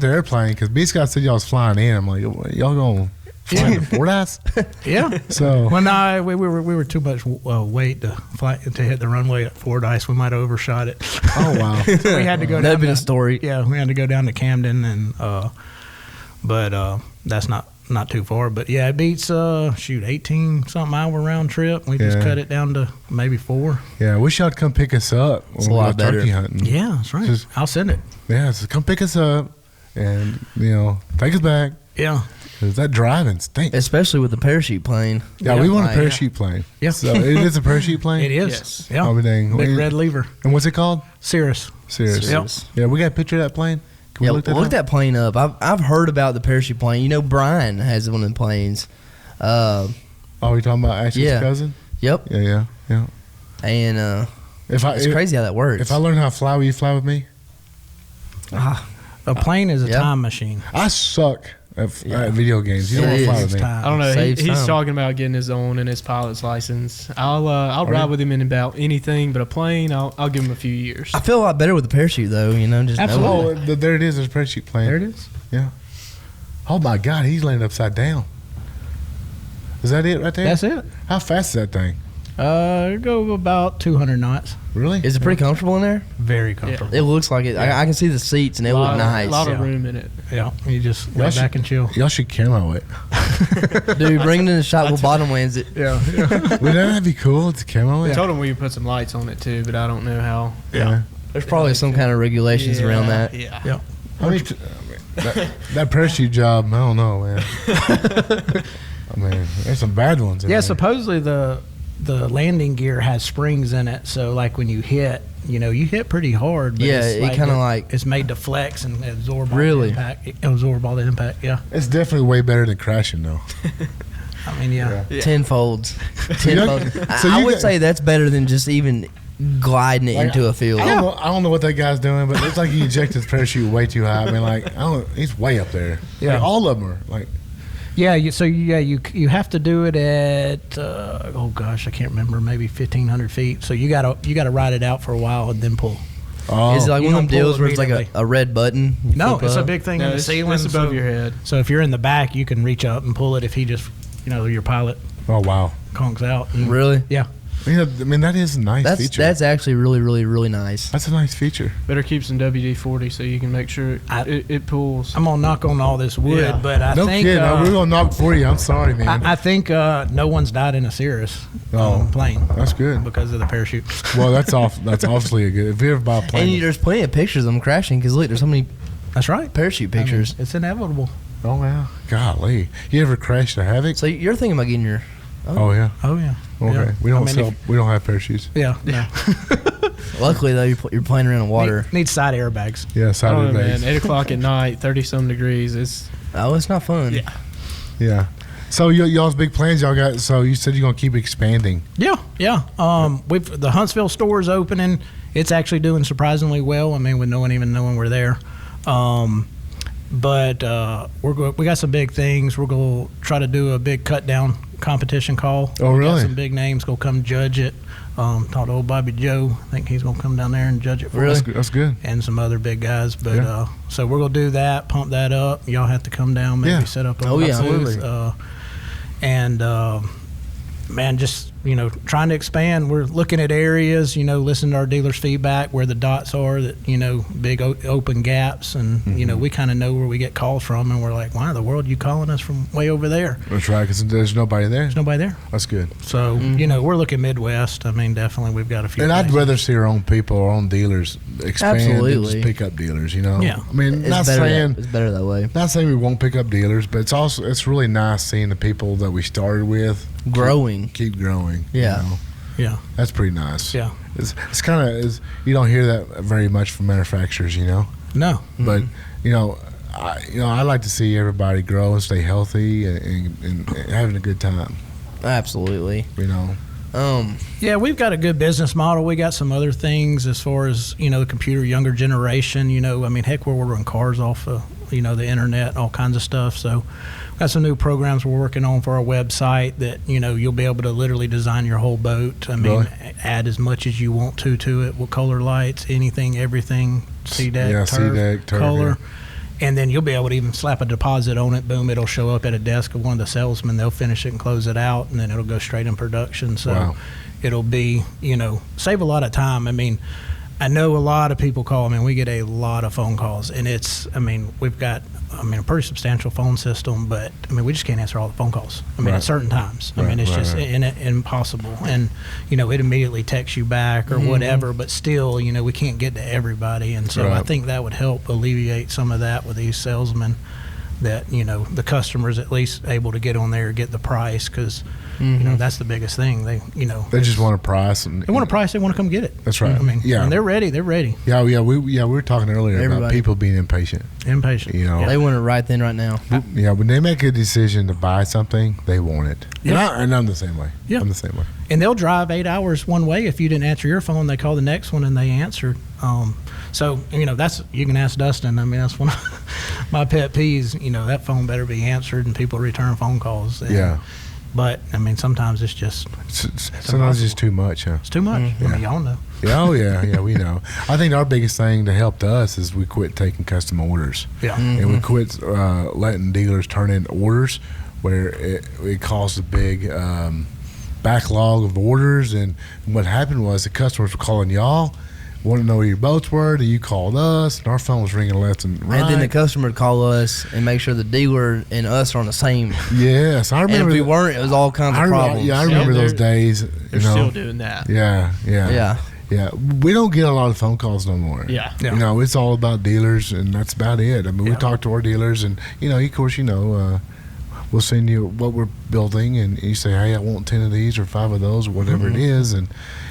the airplane, because B. Scott said y'all was flying in. I'm like, y'all going to fly to Fordyce? Yeah. So well, we were too much weight to fly to hit the runway at Fordyce. We might have overshot it. Oh wow. So we had to go. That'd down been a story. Yeah, we had to go down to Camden, and but that's not too far. But yeah, it beats 18 something hour round trip. We just cut it down to maybe 4. Yeah, I wish y'all would come pick us up. It's a lot better. Turkey hunting. Yeah, that's right. Just- I'll send it. Yeah, so come pick us up and take us back. Yeah. 'Cause that driving stinks. Especially with the parachute plane. Yeah, we want a Like, parachute plane. Yeah. So it is a parachute plane? It is. Yes. Yeah. Oh, dang. Big red lever. And what's it called? Cirrus. Serious. Yep. Yeah, we got a picture of that plane. Can Yeah, we look up? that plane up. I've heard about the parachute plane. Brian has one of the planes. Oh, you talking about Ash's Yeah. cousin? Yep. Yeah. And If it's crazy how that works. If I learn how to fly, will you fly with me? A plane is a Yeah. time machine. I suck at video games. You don't It want to fly is. with me. Time. I don't know. Saves He's time. talking about getting his own and his pilot's license. I'll ride with him in about anything, but a plane, I'll give him a few years. I feel a lot better with the parachute though. Just Absolutely. knowing. Oh, there it is. There's a parachute plane. There it is. Yeah. Oh my God, he's laying upside down. Is that it right there? That's it. How fast is that thing? Go about 200 knots. Really? Is it pretty comfortable in there? Very comfortable. It looks like it. I can see the seats and they look nice. A lot of Yeah. room in it. Yeah. You just Y'all lay should- back and chill. Y'all should camo it. Dude, bring it in the shot. We'll bottom lands it. Yeah. Would that be cool to camo I it? told him we could put some lights on it too, but I don't know how. Yeah. There's probably some kind of regulations around that. Yeah. Yeah. I mean, that parachute job, I don't know, man. I mean, there's some bad ones in Yeah. there. Supposedly the landing gear has springs in it, so like when you hit, you hit pretty hard. But Yeah, it's it kinda like- it's made to flex and absorb all Really? the impact. Absorb all the impact. Yeah. It's definitely way better than crashing, though. I mean, yeah. Tenfolds. Tenfolds. So I you would got- say that's better than just even gliding it into a field. I don't know what that guy's doing, but it's like he ejected his parachute way too high. I mean, he's way up there. Yeah. Like, all of them are like. Yeah, you have to do it at oh gosh, I can't remember, maybe 1,500 feet. So you gotta ride it out for a while and then pull. Oh, Is it like You one of them don't pull deals where it's like immediately. a red button? you No, flip it's a up? big thing No, in the it's ceiling. above so, your head. So if you're in the back, you can reach up and pull it. If he just, your pilot oh wow. conks out. And- Really? Yeah. I mean, that is a nice feature. That's actually really, really, really nice. That's a nice feature. Better keep some WD-40 so you can make sure it pulls. I'm gonna knock on all this wood, Yeah. but I No think kidding. We're gonna knock for you. I'm sorry, man. I think no one's died in a Cirrus plane That's good. because of the parachute. Well, that's obviously a good. If you ever buy a plane, And there's plenty of pictures of them crashing because look, there's so many That's right. parachute pictures. It's inevitable. oh wow, golly, you ever crashed a Havoc? So you're thinking about getting your Oh yeah. Oh yeah. Okay. Yeah. We don't I mean, sell. We don't have parachutes. Yeah. No. Luckily though, you're playing around in water. Need side airbags. Yeah, I side don't know, bags. man. 8 o'clock at night, 30-some degrees. It's Oh, it's not fun. Yeah. Yeah. So y'all's big plans y'all got. So you said you're gonna keep expanding. Yeah. Yeah. The Huntsville store is opening. It's actually doing surprisingly well. I mean, with no one even knowing we're there. But we got some big things. We're going to try to do a big cut down competition call. Oh, We really? got some big names going to come judge it. Talked to old Bobby Joe. I think he's going to come down there and judge it for us. That's good. And some other big guys. But Yeah. so we're going to do that, pump that up. Y'all have to come down, maybe Yeah. set up a Oh, yeah. booth. Absolutely. Man, just, trying to expand. We're looking at areas, listening to our dealers' feedback, where the dots are, that, big open gaps. And, we kind of know where we get calls from. And we're like, why in the world are you calling us from way over there? That's right. Because there's nobody there. There's nobody there. That's good. So, we're looking Midwest. I mean, definitely we've got a few. And I'd places. rather see our own people, our own dealers expand than Absolutely. just pick up dealers. Yeah. I mean, It's not better saying it's better that way. not saying we won't pick up dealers, but it's really nice seeing the people that we started with Growing. keep growing. Yeah. Yeah. That's pretty nice. Yeah. It's kind of you don't hear that very much from manufacturers, you know. No, but you know, I like to see everybody grow and stay healthy and having a good time. Absolutely. You know. Yeah, we've got a good business model. We got some other things as far as, you know, the computer, younger generation, you know, I mean, heck, we're ordering cars off of, you know, the internet, all kinds of stuff. So we've got some new programs we're working on for our website that, you know, you'll be able to literally design your whole boat. I mean, add as much as you want to it with color lights, anything, everything, C-deck, turf, color. Yeah. And then you'll be able to even slap a deposit on it. Boom, it'll show up at a desk of one of the salesmen. They'll finish it and close it out, and then it'll go straight in production. So it'll be, you know, save a lot of time. I mean, I know a lot of people call. I mean, we get a lot of phone calls, and it's, I mean, we've got, I mean, a pretty substantial phone system, but I mean, we just can't answer all the phone calls. I mean, at certain times. I mean, it's just impossible. And, you know, it immediately texts you back or whatever, but still, you know, we can't get to everybody. And so I think that would help alleviate some of that with these salesmen, that, you know, the customer's at least able to get on there, get the price, because, you know, that's the biggest thing. They, you know, they just want a price. And they want a price. They want to come get it. That's right. I mean, when they're ready, they're ready. Yeah. We were talking earlier about people being impatient. You know, they want it right then, right now. Yeah. When they make a decision to buy something, they want it. Yeah. And I'm the same way. Yeah. I'm the same way. And they'll drive 8 hours one way. If you didn't answer your phone, they call the next one and they answered. So, you know, that's, you can ask Dustin. I mean, that's one of my pet peeves. You know, that phone better be answered and people return phone calls. And, but, I mean, sometimes it's just... Sometimes it's too much, huh? It's too much. I mean, y'all know. Yeah, we know. I think our biggest thing that helped us is we quit taking custom orders. Yeah. And we quit letting dealers turn in orders where it caused a big backlog of orders. And what happened was the customers were calling y'all, want to know where your boats were, then you called us, and our phone was ringing left and right. And then the customer would call us and make sure the dealer and us are on the same. Yes, I remember. And if we weren't, it was all kinds of problems. Yeah, I remember those days. They're still doing that. Yeah. We don't get a lot of phone calls no more. Yeah. You know, it's all about dealers, and that's about it. I mean, we talk to our dealers, and, you know, of course, you know, we'll send you what we're building, and you say, hey, I want 10 of these or 5 of those or whatever it is, and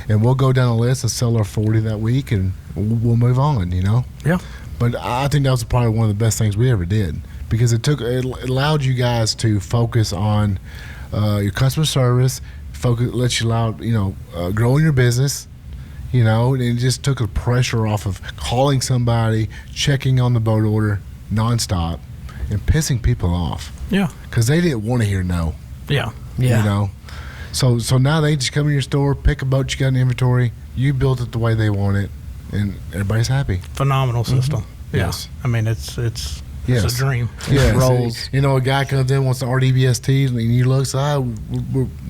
we'll go down the list and sell our 40 that week, and we'll move on, you know? Yeah. But I think that was probably one of the best things we ever did, because it allowed you guys to focus on your customer service, let you growing your business, you know, and it just took the pressure off of calling somebody, checking on the boat order nonstop, and pissing people off. Yeah. Because they didn't want to hear no. Yeah. You know? So now they just come in your store, pick a boat you got in inventory, you built it the way they want it, and everybody's happy. Phenomenal system. Yeah. Yes. I mean, it's a dream. Yeah. Rolls. You know, a guy comes in, wants the RDBST, and you look,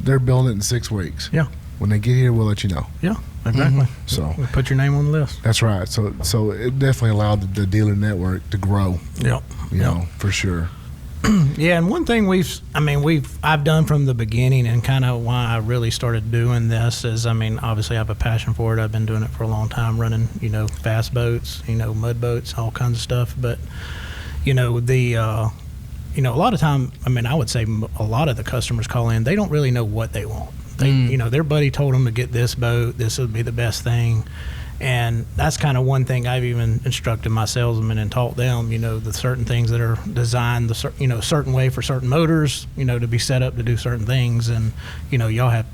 they're building it in 6 weeks. Yeah. When they get here, we'll let you know. Yeah, exactly. So we put your name on the list. That's right. So it definitely allowed the dealer network to grow. Yep. You know, for sure. Yeah, and one thing I've done from the beginning, and kind of why I really started doing this is, I mean, obviously I have a passion for it. I've been doing it for a long time, running, you know, fast boats, you know, mud boats, all kinds of stuff. But, you know, a lot of time, I mean, I would say a lot of the customers call in, they don't really know what they want. They, you know, their buddy told them to get this boat, this would be the best thing. And that's kind of one thing I've even instructed my salesmen and taught them, you know, the certain things that are designed, a certain way for certain motors, you know, to be set up to do certain things. And, you know,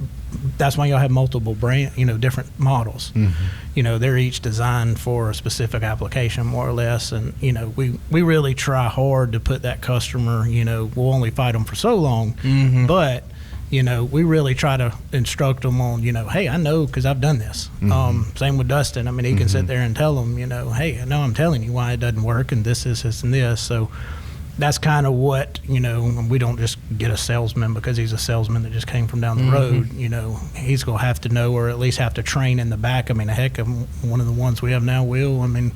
that's why y'all have multiple different models. Mm-hmm. You know, they're each designed for a specific application, more or less. And, you know, we really try hard to put that customer, you know, we'll only fight them for so long, but, you know, we really try to instruct them on, you know, hey, I know because I've done this. Same with Dustin. I mean, he can sit there and tell them, you know, hey, I know I'm telling you why it doesn't work, and this, and this. So that's kind of what, you know, we don't just get a salesman because he's a salesman that just came from down the road. You know, he's going to have to know, or at least have to train in the back. I mean, heck, one of the ones we have now, Will, I mean,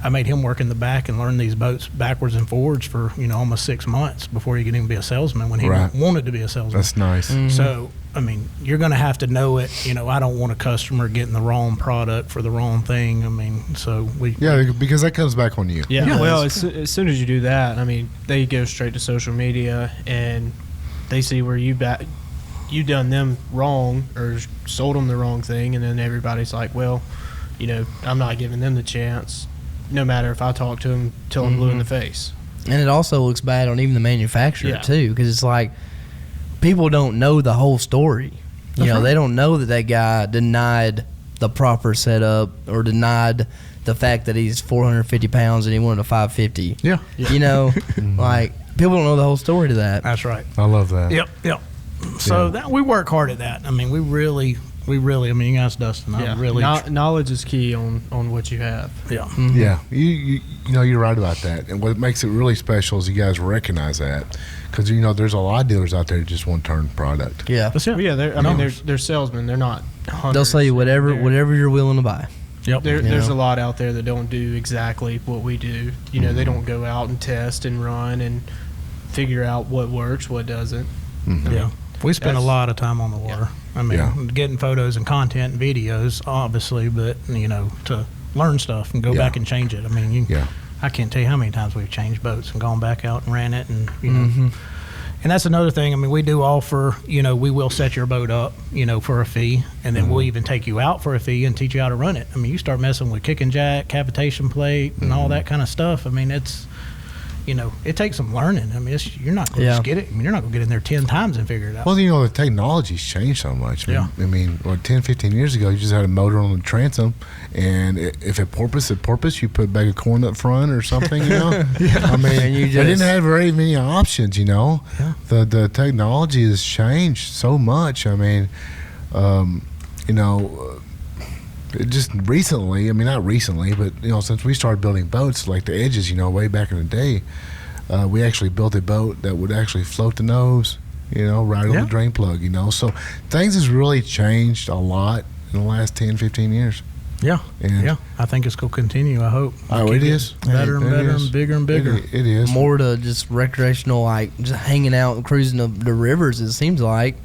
I made him work in the back and learn these boats backwards and forwards for, you know, almost 6 months before he could even be a salesman when he wanted to be a salesman. That's nice. So, I mean, you're going to have to know it. You know, I don't want a customer getting the wrong product for the wrong thing. I mean, so we... Yeah, because that comes back on you. Yeah, well, as soon as you do that, I mean, they go straight to social media and they see where you you done them wrong or sold them the wrong thing, and then everybody's like, well, you know, I'm not giving them the chance, no matter if I talk to them till I'm blue in the face. And it also looks bad on even the manufacturer too, because it's like people don't know the whole story. You know, they don't know that guy denied the proper setup or denied the fact that he's 450 pounds and he wanted a 550. Yeah. You know, like people don't know the whole story to that. That's right. I love that. Yep. So that we work hard at that. I mean, we really. I mean, you guys, Dustin. I really knowledge is key on what you have. Yeah. Yeah, you know, you're right about that. And what makes it really special is you guys recognize that, because you know there's a lot of dealers out there that just want to turn product. Yeah. Well, yeah. They're salesmen. They're not hunters. They'll sell you whatever you're willing to buy. Yep. There's a lot out there that don't do exactly what we do. You know, they don't go out and test and run and figure out what works, what doesn't. Yeah. We spend a lot of time on the water. I mean, getting photos and content and videos, obviously, but, you know, to learn stuff and go back and change it. I mean, I can't tell you how many times we've changed boats and gone back out and ran it, and, you know. And that's another thing. I mean, we do offer, you know, we will set your boat up, you know, for a fee, and then we'll even take you out for a fee and teach you how to run it. I mean, you start messing with kick and jack, cavitation plate, and all that kind of stuff. I mean, it's, you know, it takes some learning. I mean, you're not going to just get it. I mean, you're not going to get in there 10 times and figure it out. Well, you know, the technology's changed so much. I mean, 10, 15 years ago, you just had a motor on the transom, and if it porpoise, you put a bag of corn up front or something, you know? I mean, they didn't have very many options, you know? The technology has changed so much. I mean, you know, just recently, I mean, not recently, but, you know, since we started building boats, like the Edges, you know, way back in the day, we actually built a boat that would actually float the nose, you know, right on the drain plug, you know. So things has really changed a lot in the last 10, 15 years. Yeah. I think it's going to continue, I hope. Oh, it is. Better and better and bigger and bigger. It is. More to just recreational, like just hanging out and cruising the rivers, it seems like.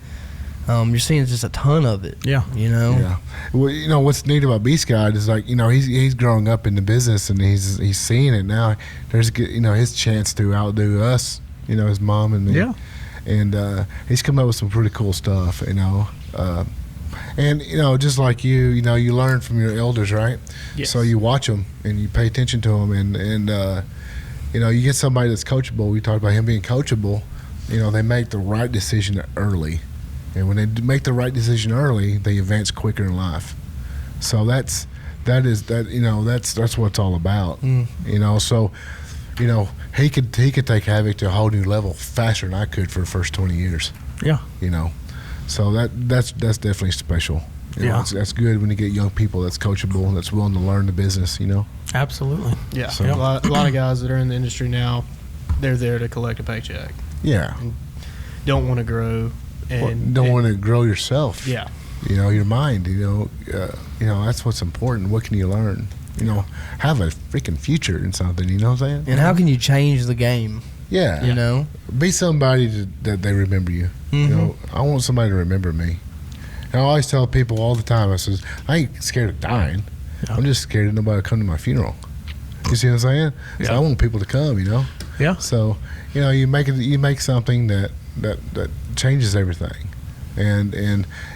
You're seeing just a ton of it. Yeah. You know? Yeah. Well, you know, what's neat about Beast Guide is, like, you know, he's growing up in the business, and he's seeing it now. There's, you know, his chance to outdo us, you know, his mom and me. Yeah. And he's come up with some pretty cool stuff, you know. And, you know, just like you know, you learn from your elders, right? Yes. So you watch them and you pay attention to them, and you know, you get somebody that's coachable. We talked about him being coachable. You know, they make the right decision early. And when they make the right decision early, they advance quicker in life. So that's what it's all about. You know, so, you know, he could take Havoc to a whole new level faster than I could for the first 20 years. Yeah. You know, so that's definitely special. You know, that's good when you get young people that's coachable, that's willing to learn the business. You know. Absolutely. Yeah. So, a lot of guys that are in the industry now, they're there to collect a paycheck. Yeah. And don't want to grow. And don't want to grow yourself. Yeah. You know, your mind. You know, that's what's important. What can you learn? You know, have a freaking future in something. You know what I'm saying? And how can you change the game? Yeah. You know, be somebody that they remember you. You know, I want somebody to remember me. And I always tell people all the time, I says, I ain't scared of dying. I'm just scared that nobody will come to my funeral. You see what I'm saying? So I want people to come. You know. Yeah. So, you know, you make something that changes everything, and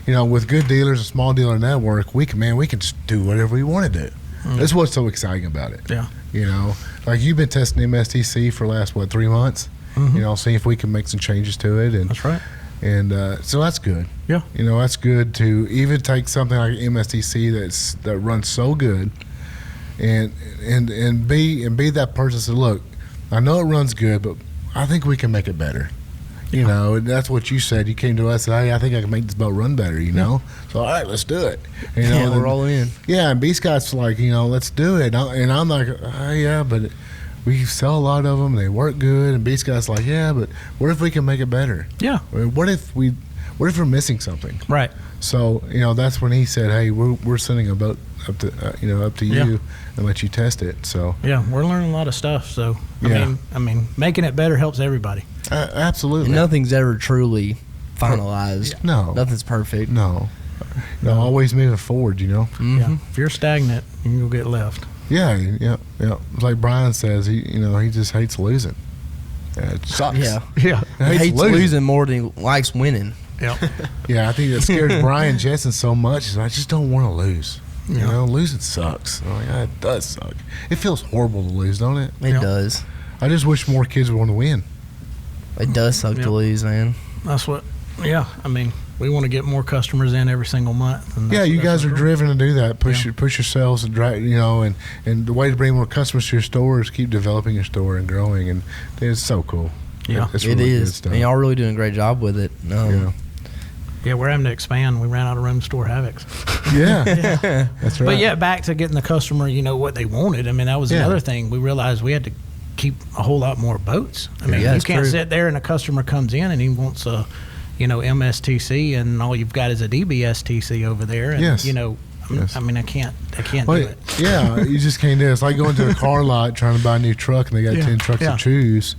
you know, with good dealers, a small dealer network, we can just do whatever we want to do. That's what's so exciting about it. Yeah. You know, like you've been testing MSTC for the last 3 months. You know, see if we can make some changes to it, and that's right. And so that's good. Yeah. You know, that's good to even take something like MSTC that runs so good, and be that person that says, look, I know it runs good, but I think we can make it better. You know, and that's what you said. You came to us and said, hey, I think I can make this boat run better, you know? So, all right, let's do it. You know, we're rolling in. Yeah, and B Scott's like, you know, let's do it. And I'm like, yeah, but we sell a lot of them. They work good. And B Scott's like, yeah, but what if we can make it better? Yeah. I mean, what if we're missing something? Right. So, you know, that's when he said, hey, we're sending a boat up to you and let you test it. So yeah, we're learning a lot of stuff. So I mean, making it better helps everybody. Absolutely. And nothing's ever truly finalized. No, nothing's perfect. No, always moving forward. You know. Yeah. If you're stagnant, you'll get left. Yeah. Like Brian says, he just hates losing. It sucks. Yeah. Yeah. He hates losing more than he likes winning. Yep. Yeah, I think that scares Brian Jetson so much. Is I just don't want to lose. You know, losing sucks. I'm like, it does suck. It feels horrible to lose, don't it? It does. I just wish more kids would want to win. It does suck to lose, man. That's what. Yeah, I mean, we want to get more customers in every single month. And Yeah, you guys are driven to do that. Push yourselves and drive. You know, and the way to bring more customers to your store is keep developing your store and growing, and it's so cool. Yeah, it's really good stuff. And y'all really doing a great job with it. Yeah, we're having to expand. We ran out of room to store Havocs. Yeah, that's right. But yeah, back to getting the customer, you know, what they wanted. I mean, that was another thing. We realized we had to keep a whole lot more boats. I mean, you can't sit there and a customer comes in and he wants a, you know, MSTC, and all you've got is a DBSTC over there. And, you know, I mean, I can't do it. Yeah, you just can't do it. It's like going to a car lot trying to buy a new truck and they got 10 trucks to choose.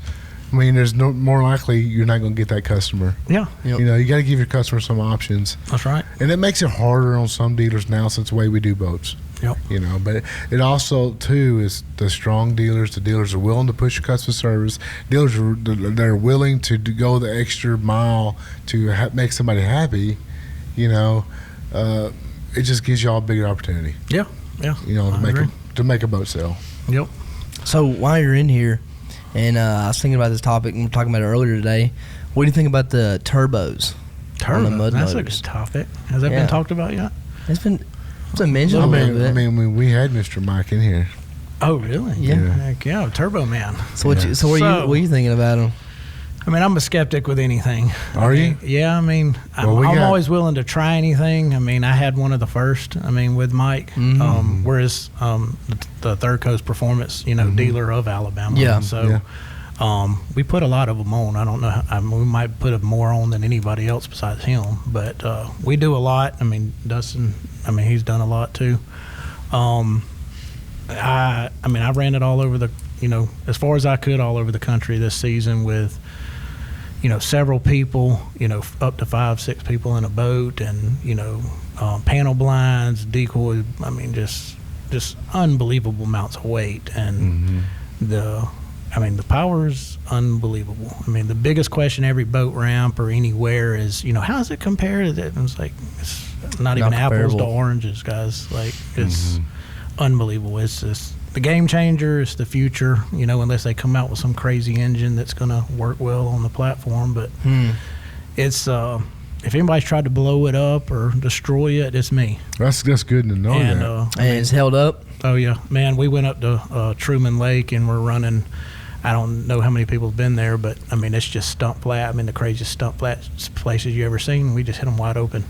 I mean, there's no more likely you're not going to get that customer. Yeah. You know, you got to give your customer some options. That's right. And it makes it harder on some dealers now since the way we do boats. Yep. You know, but it also, too, is the strong dealers. The dealers are willing to push customer service. Dealers that are willing to go the extra mile to make somebody happy. You know, it just gives y'all a bigger opportunity. Yeah. Yeah. You know, to make a boat sale. Yep. So while you're in here, and I was thinking about this topic, and we were talking about it earlier today. What do you think about the turbos? On the mud That's motors? a good topic. Has that been talked about yet? It's been mentioned a little bit. I mean, we had Mr. Mike in here. Oh, really? Yeah. Heck yeah, Turbo Man. So what are you thinking about him? I mean, I'm a skeptic with anything. Are you? Yeah, I mean, I'm always willing to try anything. I mean, I had one of the first, with Mike, whereas the Third Coast Performance, dealer of Alabama. Yeah. So we put a lot of them on. I don't know. We might put more on than anybody else besides him, but we do a lot. I mean, Dustin, he's done a lot too. I ran it all over the, as far as I could all over the country this season with, several people, up to 5-6 people in a boat, and panel blinds, decoys. Just unbelievable amounts of weight, and the power's unbelievable. The biggest question every boat ramp or anywhere is, how does it compare to that? And it's like, it's not even apples to oranges, guys. Like, it's unbelievable. It's just the game changer. It's the future, unless they come out with some crazy engine that's going to work well on the platform. But it's, if anybody's tried to blow it up or destroy it, it's me. That's good to know. And it's held up. Oh yeah, man. We went up to Truman Lake and we're running. I don't know how many people have been there, but it's just stump flat. The craziest stump flat places you ever seen. We just hit them wide open,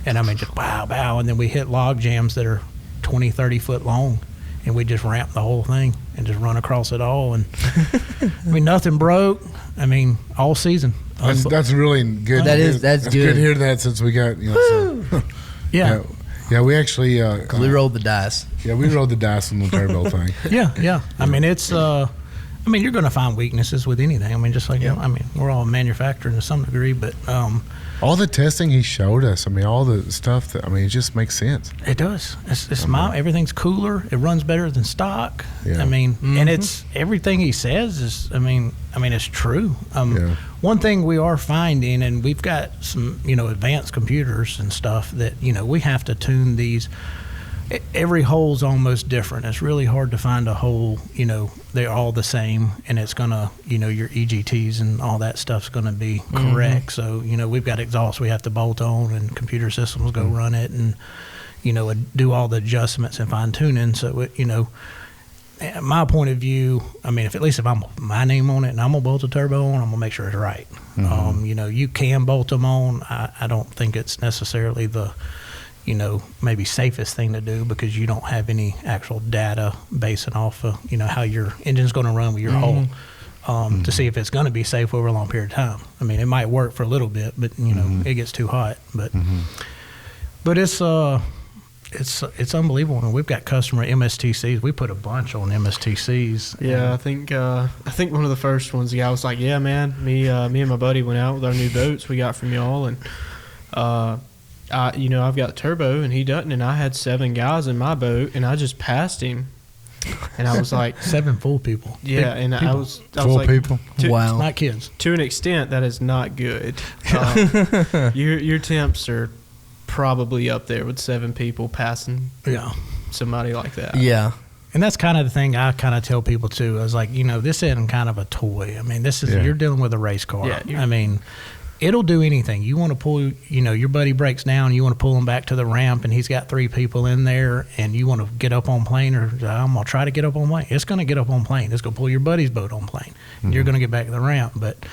and just bow, and then we hit log jams that are 20, 30 foot long, and we just ramp the whole thing and just run across it all. And nothing broke. All season. That's really good. That's good. Good to hear that since we got Yeah. Yeah, we actually we rolled the dice. Yeah, we rolled the dice on the turbo thing. Yeah. It's you're going to find weaknesses with anything. Just like we're all manufacturing to some degree, but all the testing he showed us, all the stuff that it just makes sense. It does. It's everything's cooler. It runs better than stock. Yeah. And it's everything he says is it's true. One thing we are finding, and we've got some advanced computers and stuff that we have to tune these. Every hole's almost different. It's really hard to find a hole, they're all the same, and it's gonna, your EGTs and all that stuff's gonna be correct. So, we've got exhaust we have to bolt on, and computer systems go run it, and, do all the adjustments and fine tuning. So, my point of view, if I'm my name on it and I'm gonna bolt a turbo on, I'm gonna make sure it's right. You can bolt them on. I don't think it's necessarily the maybe safest thing to do, because you don't have any actual data basing off of, how your engine's going to run with your hull to see if it's going to be safe over a long period of time. It might work for a little bit, but, it gets too hot. But it's unbelievable. And we've got customer MSTCs. We put a bunch on MSTCs. Yeah, I think one of the first ones, the guy was like, yeah, man, me and my buddy went out with our new boats we got from y'all, and I've got turbo and he doesn't, and I had 7 guys in my boat and I just passed him And I was like, 7 full people. Yeah, Big and people. I was Full like, people. Wow. Not kids. To an extent, that is not good. Your temps are probably up there with 7 people passing somebody like that. Yeah. And that's kind of the thing I kind of tell people too. I was like, this isn't kind of a toy. I mean, this is you're dealing with a race car. Yeah, I mean, it'll do anything. You want to pull, your buddy breaks down, you want to pull him back to the ramp, and he's got 3 people in there, and you want to get up on plane, or I'm gonna try to get up on plane. It's gonna get up on plane. It's gonna pull your buddy's boat on plane. And you're gonna get back to the ramp, but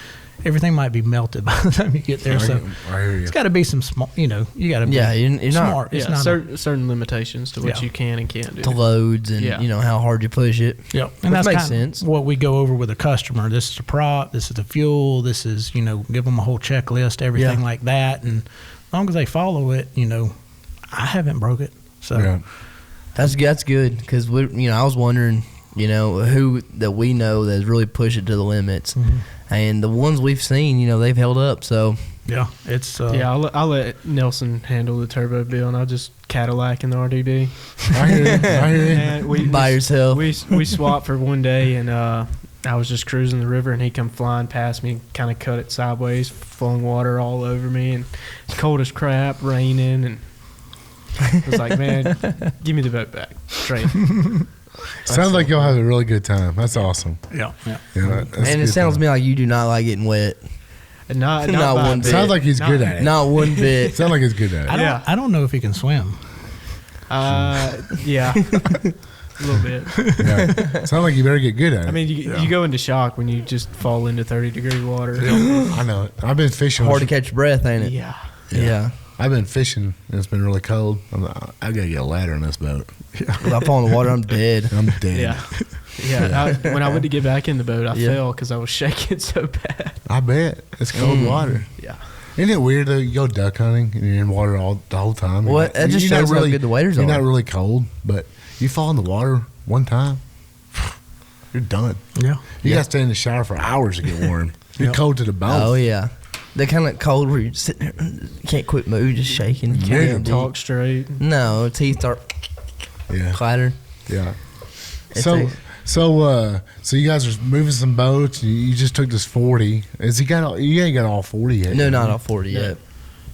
everything might be melted by the time you get there. So I hear you. it's got to be some small. You got to be you're smart. not, It's not certain limitations to what you can and can't do. to loads and how hard you push it. Yep, Which and that's makes kind sense. of what we go over with the customer. This is the prop. This is the fuel. This is give them a whole checklist, everything like that. And as long as they follow it, I haven't broke it. So that's good because I was wondering who that we know that's really pushed it to the limits. And the ones we've seen, they've held up. So it's I'll let Nelson handle the turbo bill, and I'll just Cadillac in the RDB. I hear you. And we by yourself. We swapped for one day, and I was just cruising the river, and he come flying past me, kind of cut it sideways, flung water all over me, and it's cold as crap, raining, and I was like, man, give me the boat back, trade. Sounds like y'all have a really good time. That's awesome. Yeah. And it sounds to me like you do not like getting wet. Not one bit. Sounds like he's good at it. Not one bit. Sounds like he's good at it. I don't know if he can swim. Yeah. A little bit. Yeah. Sounds like you better get good at it. I mean, you go into shock when you just fall into 30-degree water. I know it. I've been fishing. Hard to catch your breath, ain't it? Yeah. I've been fishing, and it's been really cold. I got to get a ladder in this boat. If I fall in the water, I'm dead. I'm dead. Yeah. When I went to get back in the boat, I fell because I was shaking so bad. I bet. It's cold water. Yeah. Isn't it weird, though? You go duck hunting, and you're in water the whole time. What? That just shows how good the waders are. You're not really cold, but you fall in the water one time, you're done. Yeah. You got to stay in the shower for hours to get warm. You're cold to the bone. Oh, yeah. They're kind of cold where you're sitting there, you can't quit move, just shaking. You Can't can't talk straight. No, teeth start clattering. Yeah. So you guys are moving some boats. You just took this 40. You ain't got all 40 yet. No, not all 40 yet.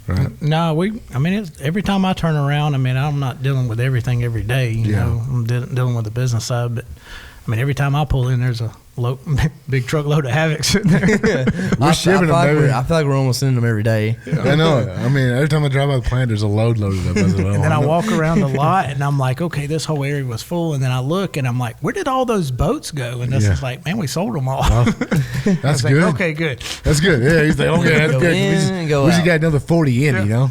Right. No, it's every time I turn around, I'm not dealing with everything every day. You know, I'm dealing with the business side, but every time I pull in, there's a big truckload of Havoc sitting there. We're shipping them, baby. I feel like we're almost sending them every day. I know it. Every time I drive by the plant, there's a load loaded up. And then I walk around the lot, and I'm like, okay, this whole area was full. And then I look, and I'm like, where did all those boats go? And this is like, man, we sold them all. That's good. Like, okay, good. That's good. Yeah, he's like, okay, that's good. We just got another 40 in, Yeah.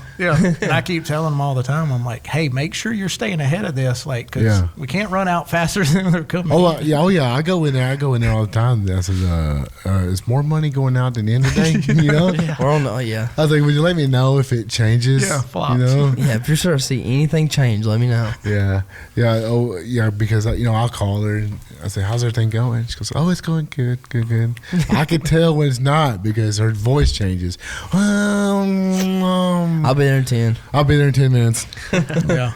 And I keep telling them all the time, I'm like, hey, make sure you're staying ahead of this, because we can't run out faster than they're coming. Oh yeah. I go in there all the time. I said, is more money going out than in today? We're on the, I was like, would you let me know if it changes? Yeah, flops. Yeah, if you're sure to see anything change, let me know. Yeah. Oh, yeah, because, I'll call her and I say, how's everything going? She goes, oh, it's going good. I can tell when it's not because her voice changes. I'll be there in 10. I'll be there in 10 minutes. Yeah.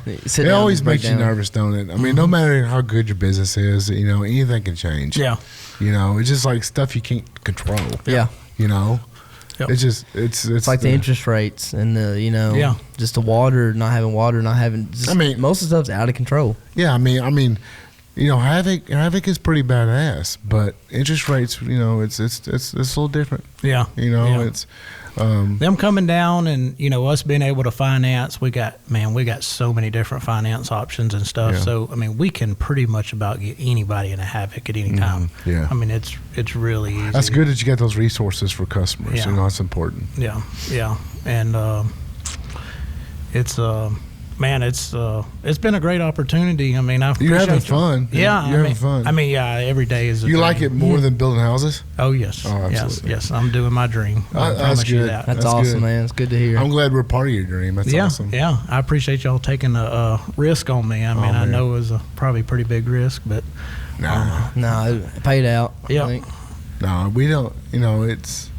It always makes you nervous, don't it? No matter how good your business is, anything can change. Yeah. It's just like stuff you can't control. Yeah. Yep. It's just it's like the interest rates and the just the water, not having most of the stuff's out of control. Yeah, Havoc is pretty badass, but interest rates, it's a little different. Yeah. It's them coming down and us being able to finance. We got so many different finance options and stuff. Yeah. So we can pretty much about get anybody in a Havoc at any time. Yeah. It's really easy. That's good that you got those resources for customers. Yeah. That's important. Yeah, and it's it's been a great opportunity. You're having fun. Yeah, you're having fun. Every day is. You like it more than building houses? Oh yes. Oh, absolutely. Yes. I'm doing my dream. I promise you that. That's awesome, good. man. It's good to hear. I'm glad we're part of your dream. That's awesome. Yeah, I appreciate y'all taking a risk on me. I know it was probably a pretty big risk, but no, it paid out. Yeah. No, we don't. It's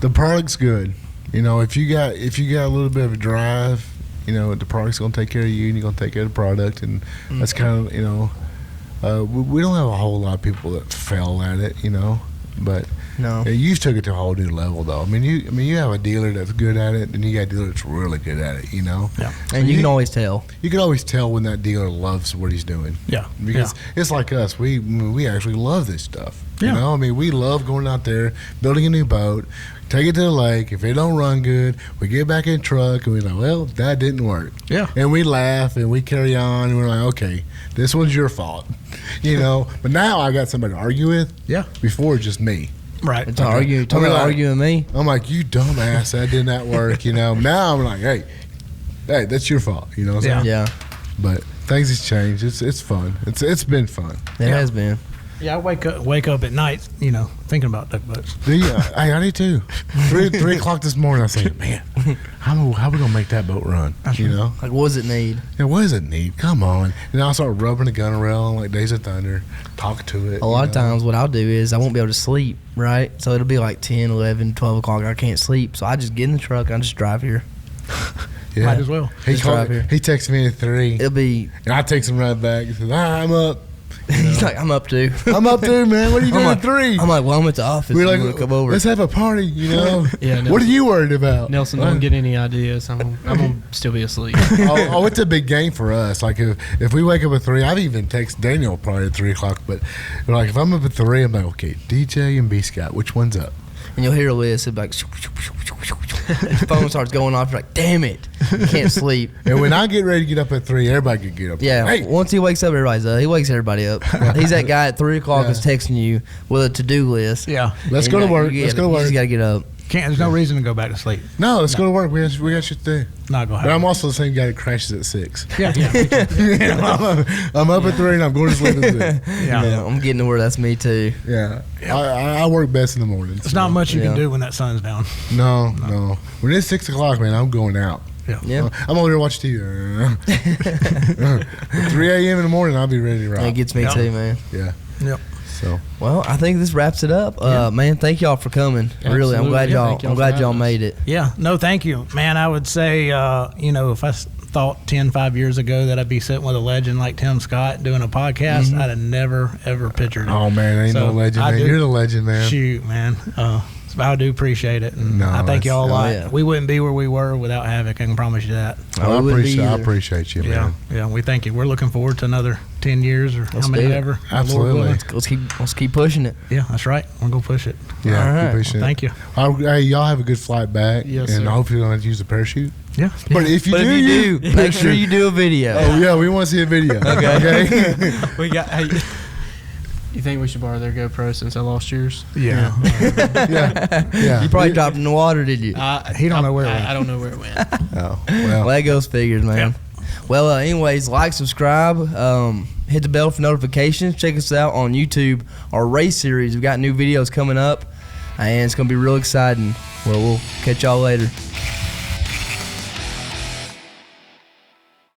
the product's good. If you got a little bit of a drive, the product's going to take care of you, and you're going to take care of the product, and that's kind of, we don't have a whole lot of people that fail at it, but No. you took it to a whole new level, though. I mean, you have a dealer that's good at it, and you got a dealer that's really good at it, Yeah. And you can always tell. You can always tell when that dealer loves what he's doing. Yeah. Because it's like us. We actually love this stuff. Yeah. I mean, we love going out there, building a new boat, take it to the lake. If it don't run good, we get back in the truck, and we're like, well, that didn't work. Yeah. And we laugh, and we carry on, and we're like, okay, this one's your fault. But now I got somebody to argue with. Yeah. Before, it's just me. Right. It's arguing with me. I'm like, you dumbass, that did not work, Now I'm like, hey, that's your fault, what I'm saying? Yeah. But things has changed. It's fun. It's been fun. It has been. Yeah, I wake up at night, thinking about tugboats. I do too. 3 o'clock this morning, I say, man, how we gonna make that boat run? Like, what does it need? Yeah, what does it need? Come on. And I'll start rubbing the gunner rail like Days of Thunder, talk to it. A lot of times what I'll do is I won't be able to sleep, right? So it'll be like 10, 11, 12 o'clock. I can't sleep. So I just get in the truck and I just drive here. Yeah. Might as well. He texts me at 3. It'll be... And I text him right back. He says, I'm up. He's like, I'm up too. I'm up there, man. What are you doing at 3? I'm like, well, I'm at the office. We're I'm like, gonna come over. let's have a party, Yeah, What are you worried about? Nelson don't get any ideas. I'm gonna still be asleep. It's a big game for us. Like if we wake up at 3, I've even texted Daniel probably at 3 o'clock. But like if I'm up at 3, I'm like, okay, DJ and B Scott, which one's up? And you'll hear a list. It'll be like, his phone starts going off. You're like, damn it, you can't sleep. And when I get ready to get up at 3, everybody can get up. Yeah, Hey. once he wakes up, everybody's up. He wakes everybody up. He's that guy at 3 o'clock that's texting you with a to-do list. Yeah. Let's go to work. Let's go to You work. just got to get up. There's no reason to go back to sleep. No, let's go to work. We got shit to do. Not going to But happen. I'm also the same guy that crashes at 6. Yeah. I'm up at 3 and I'm going to sleep at 6. Yeah, I'm getting to where that's me too. Yeah. I work best in the mornings. There's not much you Yeah. can do when that sun's down. No. When it's 6 o'clock, man, I'm going out. Yeah. I'm over here watching TV. At 3 a.m. in the morning, I'll be ready to rock. It gets me too, man. Yeah. Yep. So. Well, I think this wraps it up. Man, thank y'all for coming. Really, I'm glad Absolutely. y'all. I'm glad y'all made it. Yeah. No, thank you, man. I would say, if I thought 5 years ago that I'd be sitting with a legend like Tim Scott doing a podcast, I'd have never ever pictured it. Oh man, ain't no legend, man. You're the legend, man. Shoot, man. I do appreciate it, and I thank y'all a lot. yeah. We wouldn't be where we were without Havoc. I can promise you that. I wouldn't be appreciate you, man. Yeah. We thank you. We're looking forward to another 10 years or Let's how many do it. ever. Absolutely. Lord willing. Let's keep pushing it. Yeah, that's right. We're gonna push it. Yeah, All right. appreciate Thank you. Hey, y'all have a good flight back. Yes, and sir. I hope you don't have to use the parachute. Yeah. But if you do, make sure you do a video. Oh yeah, we want to see a video. Okay. We got. Hey, you think we should borrow their GoPro since I lost yours? Yeah. Yeah. You probably dropped in the water, did you? He don't know where it went. I don't know where it went. Oh Well, well. that goes figures, man. Well, anyways, like, subscribe, hit the bell for notifications. Check us out on YouTube, our race series. We've got new videos coming up, and it's going to be real exciting. Well, we'll catch y'all later.